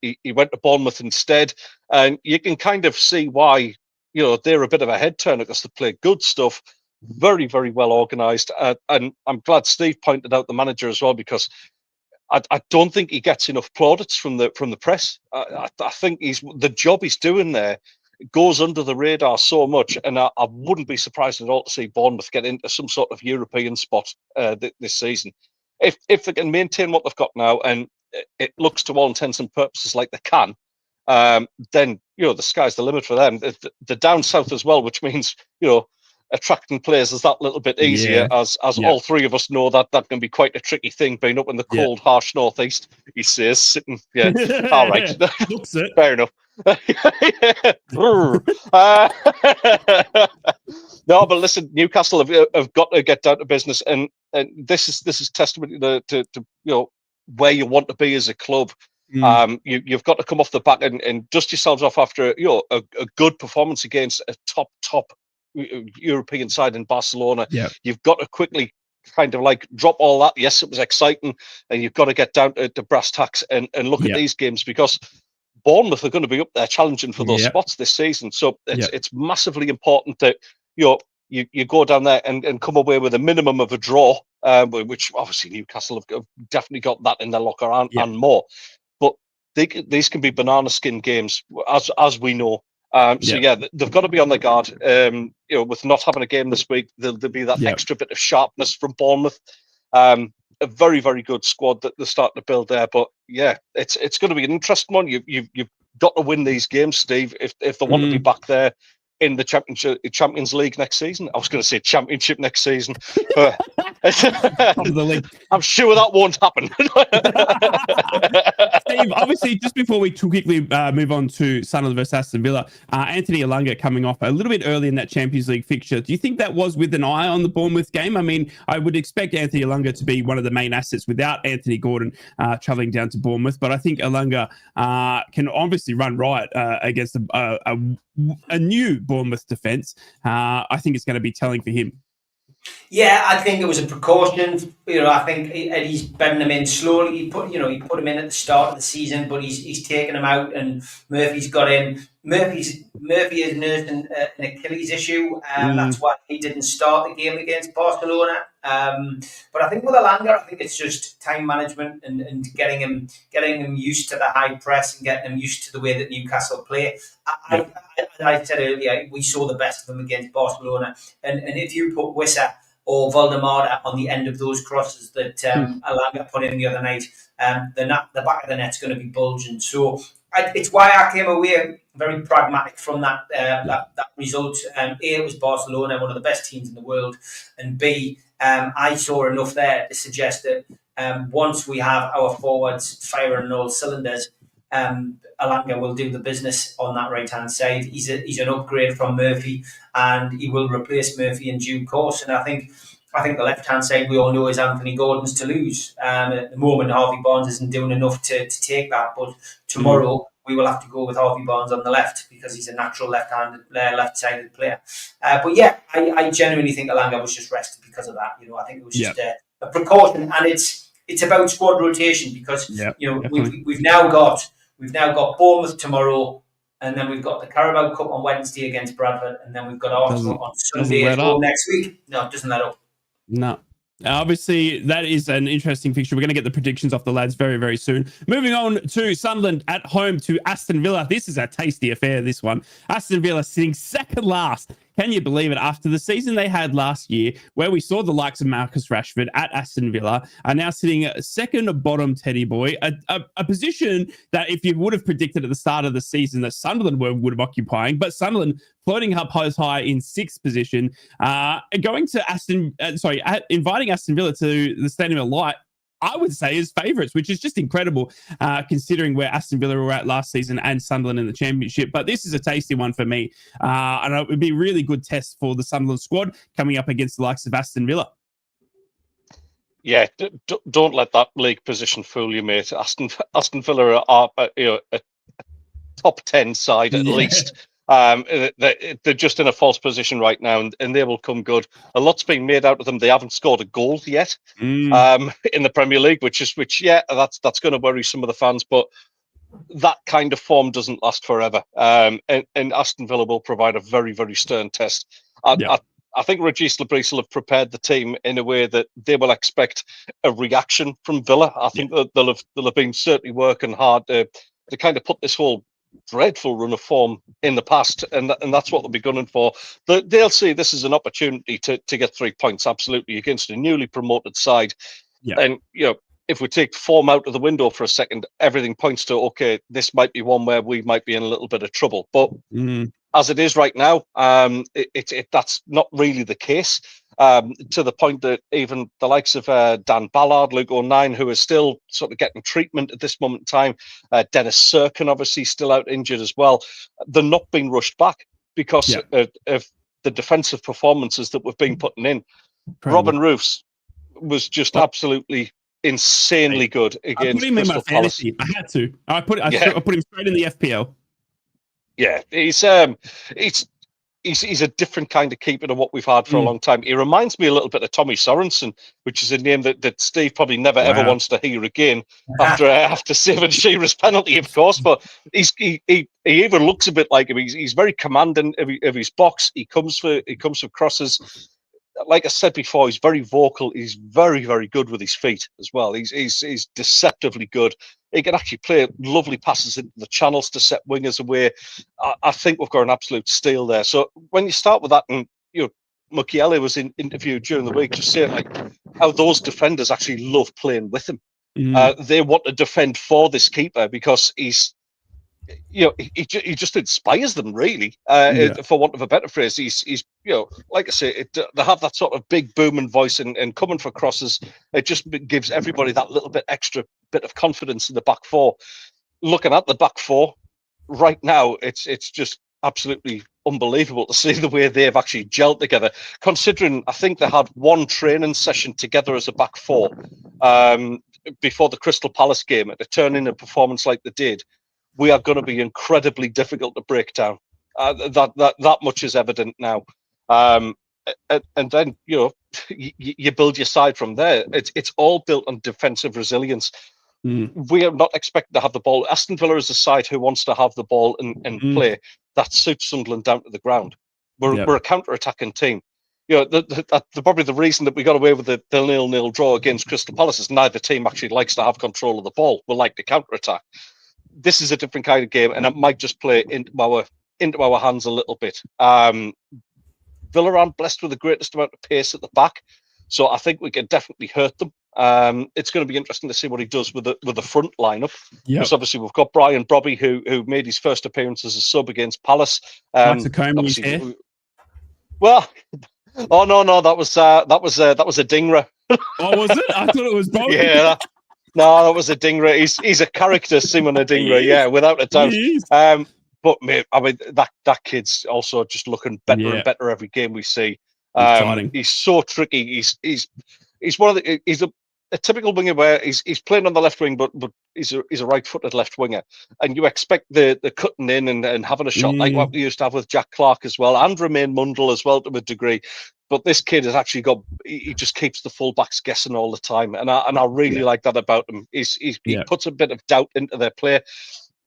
He went to Bournemouth instead, and you can kind of see why. They're a bit of a head turner because they play good stuff, very, very well organised, and I'm glad Steve pointed out the manager as well, because I don't think he gets enough plaudits from the press. I think the job he's doing there goes under the radar so much, and I wouldn't be surprised at all to see Bournemouth get into some sort of European spot this season. If they can maintain what they've got now, and it looks to all intents and purposes like they can, then the sky's the limit for them. They're down south as well, which means attracting players is that little bit easier, as all 3 of us know that can be quite a tricky thing, being up in the cold, harsh northeast. He says, sitting, all right, fair enough. No, but listen, Newcastle have got to get down to business, and this is testimony to where you want to be as a club. You've got to come off the back and dust yourselves off after a good performance against a top European side in Barcelona. You've got to quickly kind of like drop all that. Yes, it was exciting, and you've got to get down to brass tacks and look at these games, because Bournemouth are going to be up there challenging for those spots this season. So it's massively important that you go down there and come away with a minimum of a draw, which obviously Newcastle have definitely got that in their locker and more. But these can be banana skin games, as we know. They've got to be on their guard. With not having a game this week, there'll be that extra bit of sharpness from Bournemouth. A very, very good squad that they're starting to build there. But it's going to be an interesting one. You've got to win these games, Steve, if they want to be back there in the Champions League next season. I was going to say Championship next season. I'm sure that won't happen. Steve, obviously, just before we quickly move on to Sunderland versus Aston Villa, Anthony Alunga coming off a little bit early in that Champions League fixture. Do you think that was with an eye on the Bournemouth game? I mean, I would expect Anthony Alunga to be one of the main assets without Anthony Gordon travelling down to Bournemouth, but I think Alunga can obviously run riot against a new Bournemouth defence. I think it's going to be telling for him. Yeah, I think it was a precaution. I think Eddie's bedding him in slowly. He put him in at the start of the season, but he's taken him out, and Murphy's got in. Murphy is nursing an Achilles issue, and that's why he didn't start the game against Barcelona. But I think with Alanga, I think it's just time management and getting him used to the high press and getting him used to the way that Newcastle play. I said earlier, we saw the best of them against Barcelona, and if you put Wissa or Valdemar on the end of those crosses that Alanga put in the other night, the back of the net's going to be bulging. So it's why I came away very pragmatic from that result. A, it was Barcelona, one of the best teams in the world, and B, I saw enough there to suggest that once we have our forwards firing on all cylinders, Alanga will do the business on that right-hand side. He's an upgrade from Murphy, and he will replace Murphy in due course. And I think the left-hand side, we all know, is Anthony Gordon's to lose. At the moment, Harvey Barnes isn't doing enough to take that, but tomorrow we will have to go with Harvey Barnes on the left because he's a natural left-sided player. But yeah, I genuinely think Alanga was just rested because of that. I think it was just a precaution, and it's about squad rotation because we've now got Bournemouth tomorrow, and then we've got the Carabao Cup on Wednesday against Bradford, and then we've got Arsenal on Sunday next week. No, it doesn't let up. No. Obviously, that is an interesting fixture. We're going to get the predictions off the lads very, very soon. Moving on to Sunderland at home to Aston Villa. This is a tasty affair, this one. Aston Villa sitting second last. Can you believe it? After the season they had last year, where we saw the likes of Marcus Rashford at Aston Villa, are now sitting second bottom, Teddy boy, a position that if you would have predicted at the start of the season that Sunderland would have occupying, but Sunderland floating up high in sixth position, inviting Aston Villa to the Stadium of Light, I would say, as favourites, which is just incredible considering where Aston Villa were at last season and Sunderland in the Championship. But this is a tasty one for me. And it would be a really good test for the Sunderland squad coming up against the likes of Aston Villa. Yeah, don't let that league position fool you, mate. Aston Villa are a top 10 side at least. They're just in a false position right now, and they will come good. A lot's being made out of them. They haven't scored a goal yet in the Premier League, which that's going to worry some of the fans. But that kind of form doesn't last forever, and Aston Villa will provide a very, very stern test. I think Regis Lebris will have prepared the team in a way that they will expect a reaction from Villa. I think that they'll have been certainly working hard to kind of put this whole dreadful run of form in the past, and that's what they'll be gunning for. They'll see this as an opportunity to get 3 points, absolutely, against a newly promoted side. And if we take form out of the window for a second, everything points to, okay, this might be one where we might be in a little bit of trouble. But as it is right now, that's not really the case. To the point that even the likes of Dan Ballard, Luke O'Nien, who is still sort of getting treatment at this moment in time, Dennis Serkin obviously still out injured as well, they're not being rushed back because of the defensive performances that we've been putting in. Robin Roofs was just absolutely insanely good against Crystal Palace. I had to. I put him straight in the FPL. Yeah, he's a different kind of keeper than what we've had for a long time. He reminds me a little bit of Tommy Sorensen, which is a name that Steve probably never ever wants to hear again after saving Shearer's penalty, of course. But he even looks a bit like him. He's very commanding of his box. He comes for crosses. Like I said before, he's very vocal. He's very, very good with his feet as well. He's deceptively good. He can actually play lovely passes into the channels to set wingers away. I think we've got an absolute steal there. So when you start with that, and Mukiele was interviewed during the week just saying like how those defenders actually love playing with him. They want to defend for this keeper because he's he just inspires them, really. For want of a better phrase, he's like I say, they have that sort of big booming voice, and coming for crosses, it just gives everybody that little bit extra bit of confidence in the back four. Looking at the back four right now, it's just absolutely unbelievable to see the way they've actually gelled together. Considering I think they had one training session together as a back four before the Crystal Palace game, and to turn in a performance like they did, we are going to be incredibly difficult to break down. That much is evident now. And then you build your side from there. It's all built on defensive resilience. We are not expected to have the ball. Aston Villa is a side who wants to have the ball and play. That suits Sunderland down to the ground. We're a counter-attacking team. Probably the reason that we got away with the 0-0 draw against Crystal Palace is neither team actually likes to have control of the ball. We like to counter-attack. This is a different kind of game, and it might just play into our hands a little bit. Villa aren't blessed with the greatest amount of pace at the back, so I think we can definitely hurt them. It's going to be interesting to see what he does with the front lineup. Because obviously we've got Brian Brobby, who made his first appearance as a sub against Palace. Well, no, that was a Dingra. Oh, was it? I thought it was Brobby. Yeah. No, that was a Dingra. He's a character, Simon Adingra, yeah, without a doubt. But mate, I mean, that kid's also just looking better and better every game we see. He's so tricky. He's one of the he's a typical winger where he's playing on the left wing, but he's a right-footed left winger, and you expect the cutting in and having a shot like what we used to have with Jack Clark as well, and Romain Mundle as well to a degree. But this kid has actually he just keeps the fullbacks guessing all the time, and I really like that about him. He puts a bit of doubt into their play.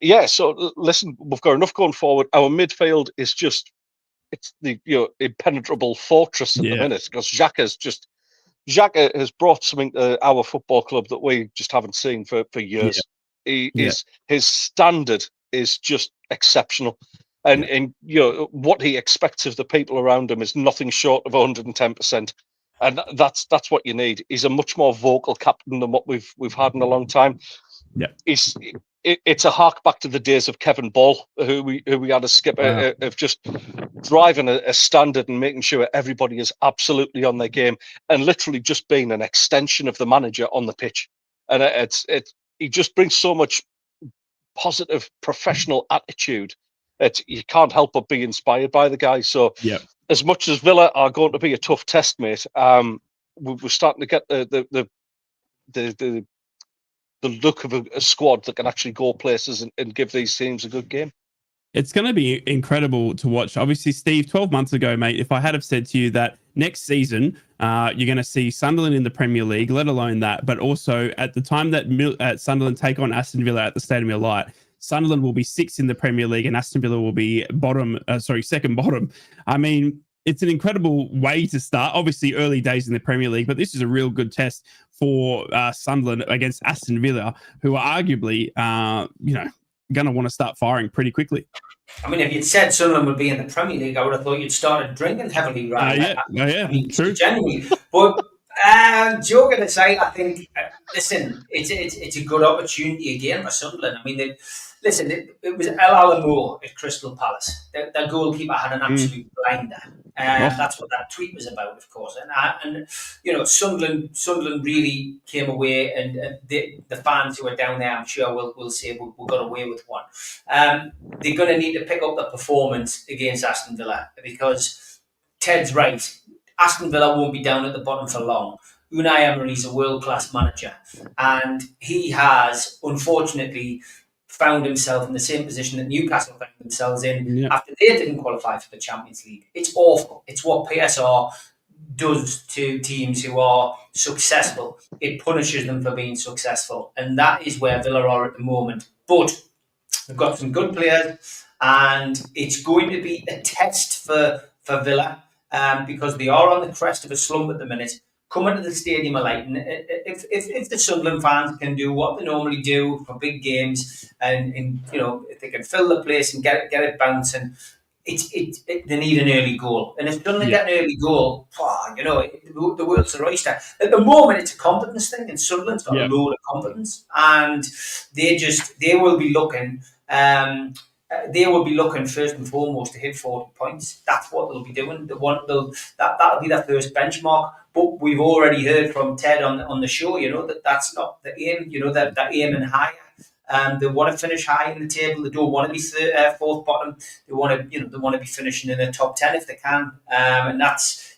Yeah, so listen, we've got enough going forward. Our midfield is it's the impenetrable fortress at the minute, because Xhaka has brought something to our football club that we just haven't seen for years. His standard is just exceptional. And what he expects of the people around him is nothing short of 110%, and that's what you need. He's a much more vocal captain than what we've had in a long time. Yeah, it's a hark back to the days of Kevin Ball, who we had as skipper, of just driving a standard and making sure everybody is absolutely on their game, and literally just being an extension of the manager on the pitch. And he just brings so much positive professional attitude. You can't help but be inspired by the guy. So as much as Villa are going to be a tough test, mate, we're starting to get the look of a squad that can actually go places and give these teams a good game. It's going to be incredible to watch. Obviously, Steve, 12 months ago, mate, if I had have said to you that next season you're going to see Sunderland in the Premier League, let alone that, but also at the time that Sunderland take on Aston Villa at the Stadium of Light, Sunderland will be 6th in the Premier League and Aston Villa will be second bottom. I mean, it's an incredible way to start. Obviously, early days in the Premier League, but this is a real good test for Sunderland against Aston Villa, who are arguably, going to want to start firing pretty quickly. I mean, if you'd said Sunderland would be in the Premier League, I would have thought you'd started drinking heavily, right? I mean, true. Genuinely. But joking aside, I think, listen, it's a good opportunity again for Sunderland. I mean, it was El Alamo at Crystal Palace. Their goalkeeper had an absolute blinder. That's what that tweet was about, of course. And Sunderland really came away, and the fans who are down there, I'm sure, will say we got away with one. They're going to need to pick up the performance against Aston Villa, because Ted's right. Aston Villa won't be down at the bottom for long. Unai Emery's a world-class manager, and he has, unfortunately, found himself in the same position that Newcastle found themselves in after they didn't qualify for the Champions League. It's awful. It's what PSR does to teams who are successful. It punishes them for being successful, and that is where Villa are at the moment. But they've got some good players, and it's going to be a test for Villa, because they are on the crest of a slump at the minute. Coming to the Stadium of Light, and if the Sunderland fans can do what they normally do for big games, and if they can fill the place and get it bouncing, they need an early goal. And if Sunderland get an early goal, the world's an oyster. At the moment, it's a confidence thing, and Sunderland's got a load of confidence, and they will be looking They will be looking first and foremost to hit 40 points. That's what they'll be doing. That'll be their first benchmark. But we've already heard from Ted on the show, that's not the aim. That they're aiming higher. They want to finish high in the table. They don't want to be fourth bottom. They want to be finishing in the top 10 if they can. And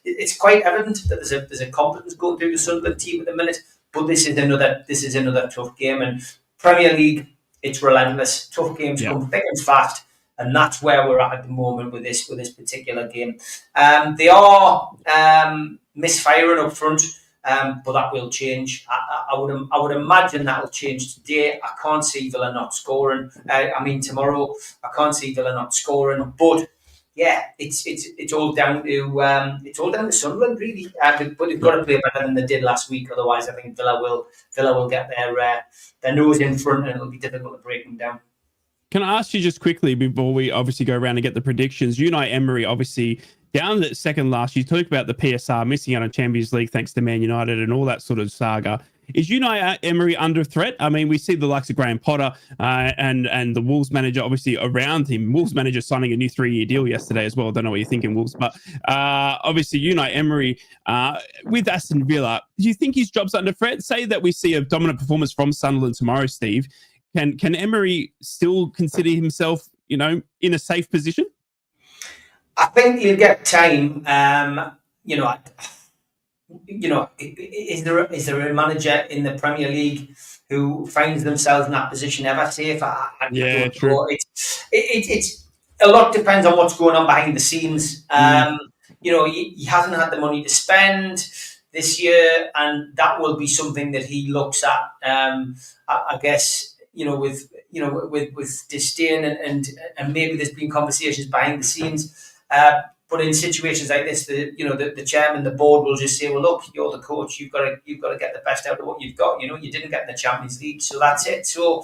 it's quite evident that there's a confidence going through the Sunderland team at the minute. But this is another tough game. And Premier League, it's relentless. Tough games come thick and fast, and that's where we're at the moment with this particular game. They are misfiring up front, but that will change. I would imagine that will change today. I can't see Villa not scoring. Tomorrow I can't see Villa not scoring. But yeah, it's all down to Sunderland really. But they've got to play better than they did last week. Otherwise, I think Villa will get their nose in front, and it'll be difficult to break them down. Can I ask you just quickly before we obviously go around and get the predictions? Unai Emery obviously down at second last. You talked about the PSR missing out on Champions League thanks to Man United and all that sort of saga. Is Unai Emery under threat? I mean, we see the likes of Graham Potter and the Wolves manager obviously around him. Wolves manager signing a new 3-year deal yesterday as well. I don't know what you're thinking, Wolves, but obviously Unai Emery with Aston Villa. Do you think his job's under threat? Say that we see a dominant performance from Sunderland tomorrow, Steve. Can Emery still consider himself, in a safe position? I think he'll get time. Is there a manager in the Premier League who finds themselves in that position ever safe? True. It's a lot depends on what's going on behind the scenes. He hasn't had the money to spend this year, and that will be something that he looks at. I guess with disdain and maybe there's been conversations behind the scenes. But in situations like this, the chairman, the board will just say, "Well, look, you're the coach. You've got to get the best out of what you've got. You didn't get in the Champions League, so that's it." So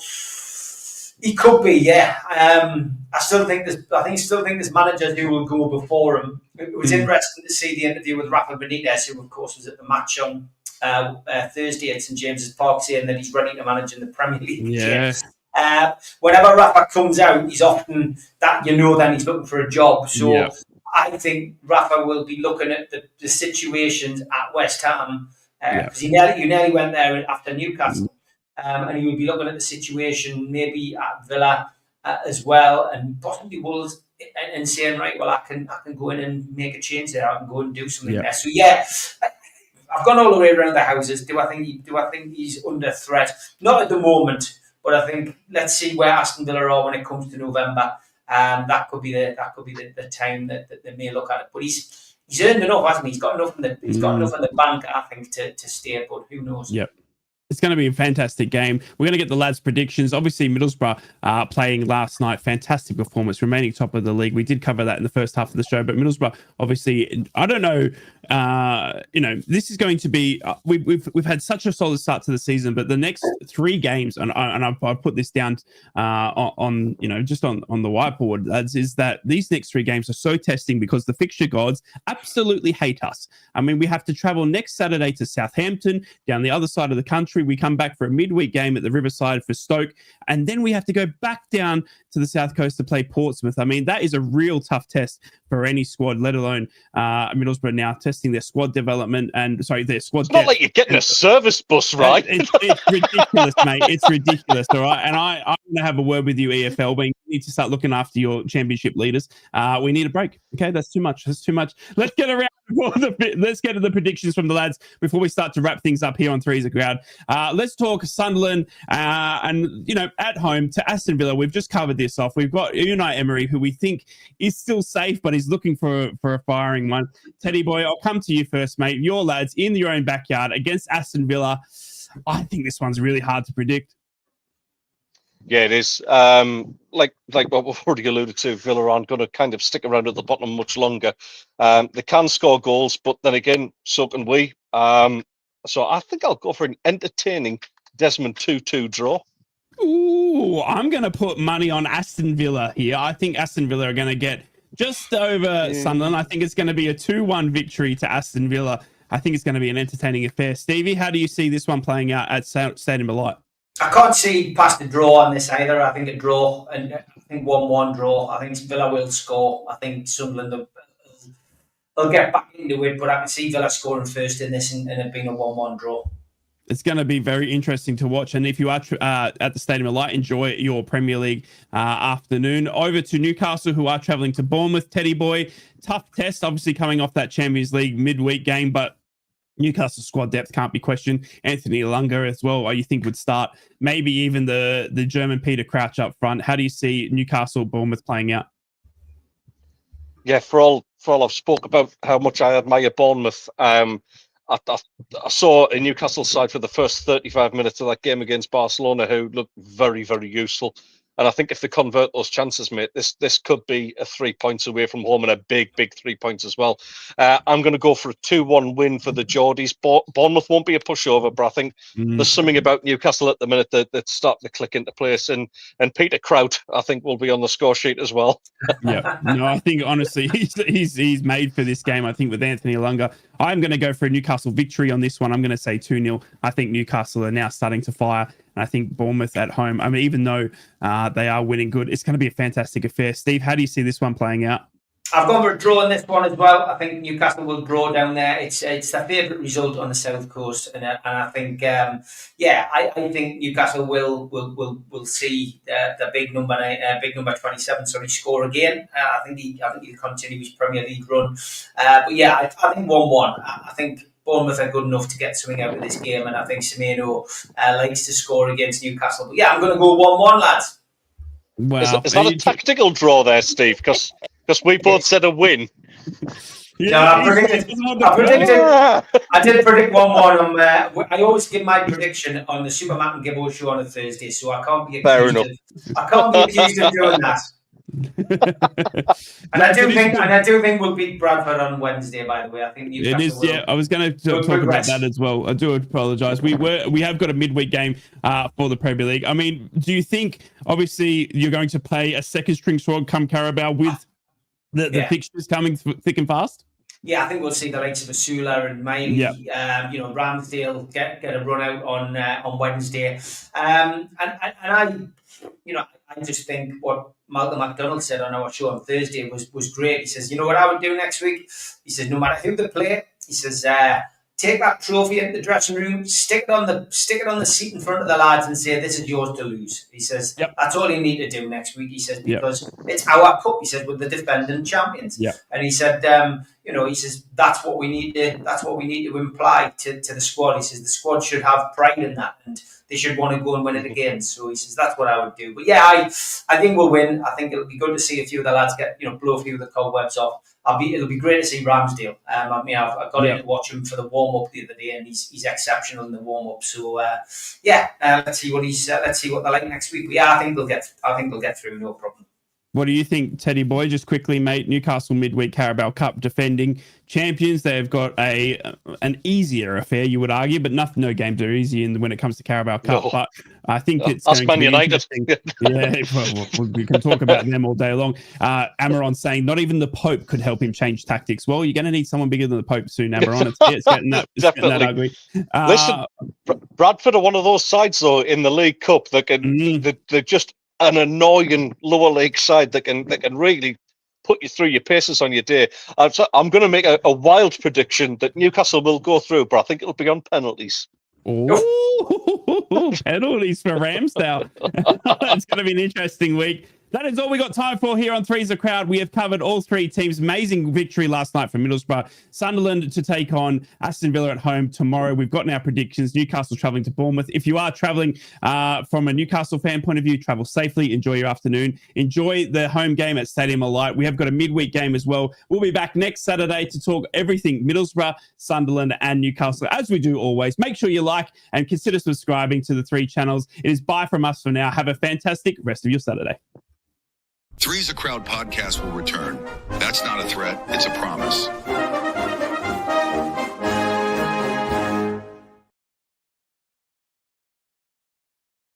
he could be, yeah. I still think there's managers who will go before him. It was interesting to see the interview with Rafa Benitez, who of course was at the match on Thursday at St James's Park, saying that he's ready to manage in the Premier League. Yes. Whenever Rafa comes out, he's often that then he's looking for a job. So. Yeah. I think Rafa will be looking at the situations at West Ham because he nearly went there after Newcastle, and he will be looking at the situation maybe at Villa as well, and possibly Wolves, and saying, right, well, I can go in and make a change there. I can go and do something there. So I've gone all the way around the houses. Do I think he's under threat? Not at the moment, but I think let's see where Aston Villa are when it comes to November. That could be the time that they may look at it. But he's earned enough, hasn't he? He's got enough in the bank, I think, to stay. But who knows? Yep. It's going to be a fantastic game. We're going to get the lads' predictions. Obviously, Middlesbrough playing last night. Fantastic performance, remaining top of the league. We did cover that in the first half of the show. But Middlesbrough, obviously, I don't know. This is going to be. We've had such a solid start to the season, but the next 3 games, and I've put this down on just on the whiteboard, lads, is that these next 3 games are so testing because the fixture gods absolutely hate us. I mean, we have to travel next Saturday to Southampton, down the other side of the country. We come back for a midweek game at the Riverside for Stoke, and then we have to go back down to the South Coast to play Portsmouth. I mean, that is a real tough test for any squad, let alone Middlesbrough now testing their squad development their squad. It's not like you're getting a service bus, right? It's ridiculous, mate. It's ridiculous, all right? And I'm going to have a word with you, EFL, but you need to start looking after your championship leaders. We need a break. Okay, that's too much. Let's get around. Let's get to the predictions from the lads before we start to wrap things up here on Three's a Crowd. Let's talk Sunderland and at home to Aston Villa. We've just covered this off. We've got Unai Emery, who we think is still safe, but he's looking for a firing one. Teddy boy, I'll come to you first, mate. Your lads in your own backyard against Aston Villa. I think this one's really hard to predict. Yeah, it is. Like what we've already alluded to, Villa aren't going to kind of stick around at the bottom much longer. They can score goals, but then again, so can we. So I think I'll go for an entertaining Desmond 2-2 draw. Ooh, I'm going to put money on Aston Villa here. I think Aston Villa are going to get just over Sunderland. I think it's going to be a 2-1 victory to Aston Villa. I think it's going to be an entertaining affair. Stevie, how do you see this one playing out at Stadium of Light? I can't see past a draw on this either. I think a draw, and I think 1-1 draw. I think Villa will score. I think Sunderland they'll get back into it, but I can see Villa scoring first in this and it being a 1-1 draw. It's going to be very interesting to watch. And if you are at the Stadium of Light, enjoy your Premier League afternoon. Over to Newcastle, who are travelling to Bournemouth. Teddy boy, tough test, obviously coming off that Champions League midweek game, but Newcastle squad depth can't be questioned. Anthony Elanga as well, you think would start. Maybe even the German Peter Crouch up front. How do you see Newcastle, Bournemouth playing out? Yeah, for all I've spoke about how much I admire Bournemouth, I saw a Newcastle side for the first 35 minutes of that game against Barcelona who looked very, very useful. And I think if they convert those chances, mate, this could be a 3 points away from home and a big 3 points as well. I'm going to go for a 2-1 win for the Geordies. Bournemouth won't be a pushover, but I think there's something about Newcastle at the minute that's starting to click into place. And Peter Crouch, I think, will be on the score sheet as well. Yeah, no, I think honestly he's made for this game. I think with Anthony Elanga, I'm going to go for a Newcastle victory on this one. I'm going to say 2-0. I think Newcastle are now starting to fire. And I think Bournemouth at home, I mean, even though they are winning good, it's going to be a fantastic affair. Steve, how do you see this one playing out? I've gone for a draw in this one as well. I think Newcastle will draw down there. It's their favourite result on the South Coast, and I think I think Newcastle will see the big number 27 score again. I think he'll continue his Premier League run. But yeah, I think 1-1. I think Bournemouth are good enough to get something out of this game, and I think Semenyo likes to score against Newcastle. But yeah, I'm going to go 1-1, lads. Wow. Is that a tactical draw there, Steve? Because we both said a win. Yeah, I did predict 1-1. I always give my prediction on the Super Matt and Gibbo show on a Thursday, so I can't be accused of doing that. and I do think we'll beat Bradford on Wednesday. By the way, I think Newcastle it is. Yeah, I was going to talk about that as well. I do apologise. We have got a midweek game for the Premier League. I mean, do you think obviously you're going to play a second string squad come Carabao with the fixtures coming thick and fast? Yeah, I think we'll see the likes of Asula and Miley. Yeah. Ramsdale get a run out on Wednesday. And I just think what Malcolm McDonald said on our show on Thursday was great. He says, you know what I would do next week? He says, no matter who they play, he says, take that trophy into the dressing room, stick it on the seat in front of the lads and say, this is yours to lose. He says, that's all you need to do next week. He says, because it's our cup, he says, with the defending champions. Yep. And he said, he says, that's what we need to imply to the squad. He says, the squad should have pride in that and they should want to go and win it again. So he says, that's what I would do. But yeah, I think we'll win. I think it'll be good to see a few of the lads blow a few of the cobwebs off. It'll be great to see Ramsdale. I got to watch him for the warm up the other day, and he's exceptional in the warm up. So let's see what they're like next week. But yeah, I think they'll get through, no problem. What do you think, Teddy boy? Just quickly, mate. Newcastle midweek Carabao Cup defending champions. They've got an easier affair, you would argue, but no games are easy when it comes to Carabao Cup. No. But I think it's going to be interesting. We can talk about them all day long. Amaron saying not even the Pope could help him change tactics. Well, you're going to need someone bigger than the Pope soon, Amaron. It's getting that ugly. Listen, Bradford are one of those sides though in the League Cup that can they're just an annoying lower league side that can really put you through your paces on your day. I'm going to make a wild prediction that Newcastle will go through, but I think it'll be on penalties. Oh, penalties for Ramsdale. That's going to be an interesting week. That is all we got time for here on Three's a Crowd. We have covered all three teams. Amazing victory last night for Middlesbrough. Sunderland to take on Aston Villa at home tomorrow. We've gotten our predictions. Newcastle travelling to Bournemouth. If you are travelling from a Newcastle fan point of view, travel safely. Enjoy your afternoon. Enjoy the home game at Stadium of Light. We have got a midweek game as well. We'll be back next Saturday to talk everything Middlesbrough, Sunderland and Newcastle, as we do always. Make sure you like and consider subscribing to the three channels. It is bye from us for now. Have a fantastic rest of your Saturday. Three's a Crowd podcast will return. That's not a threat, it's a promise.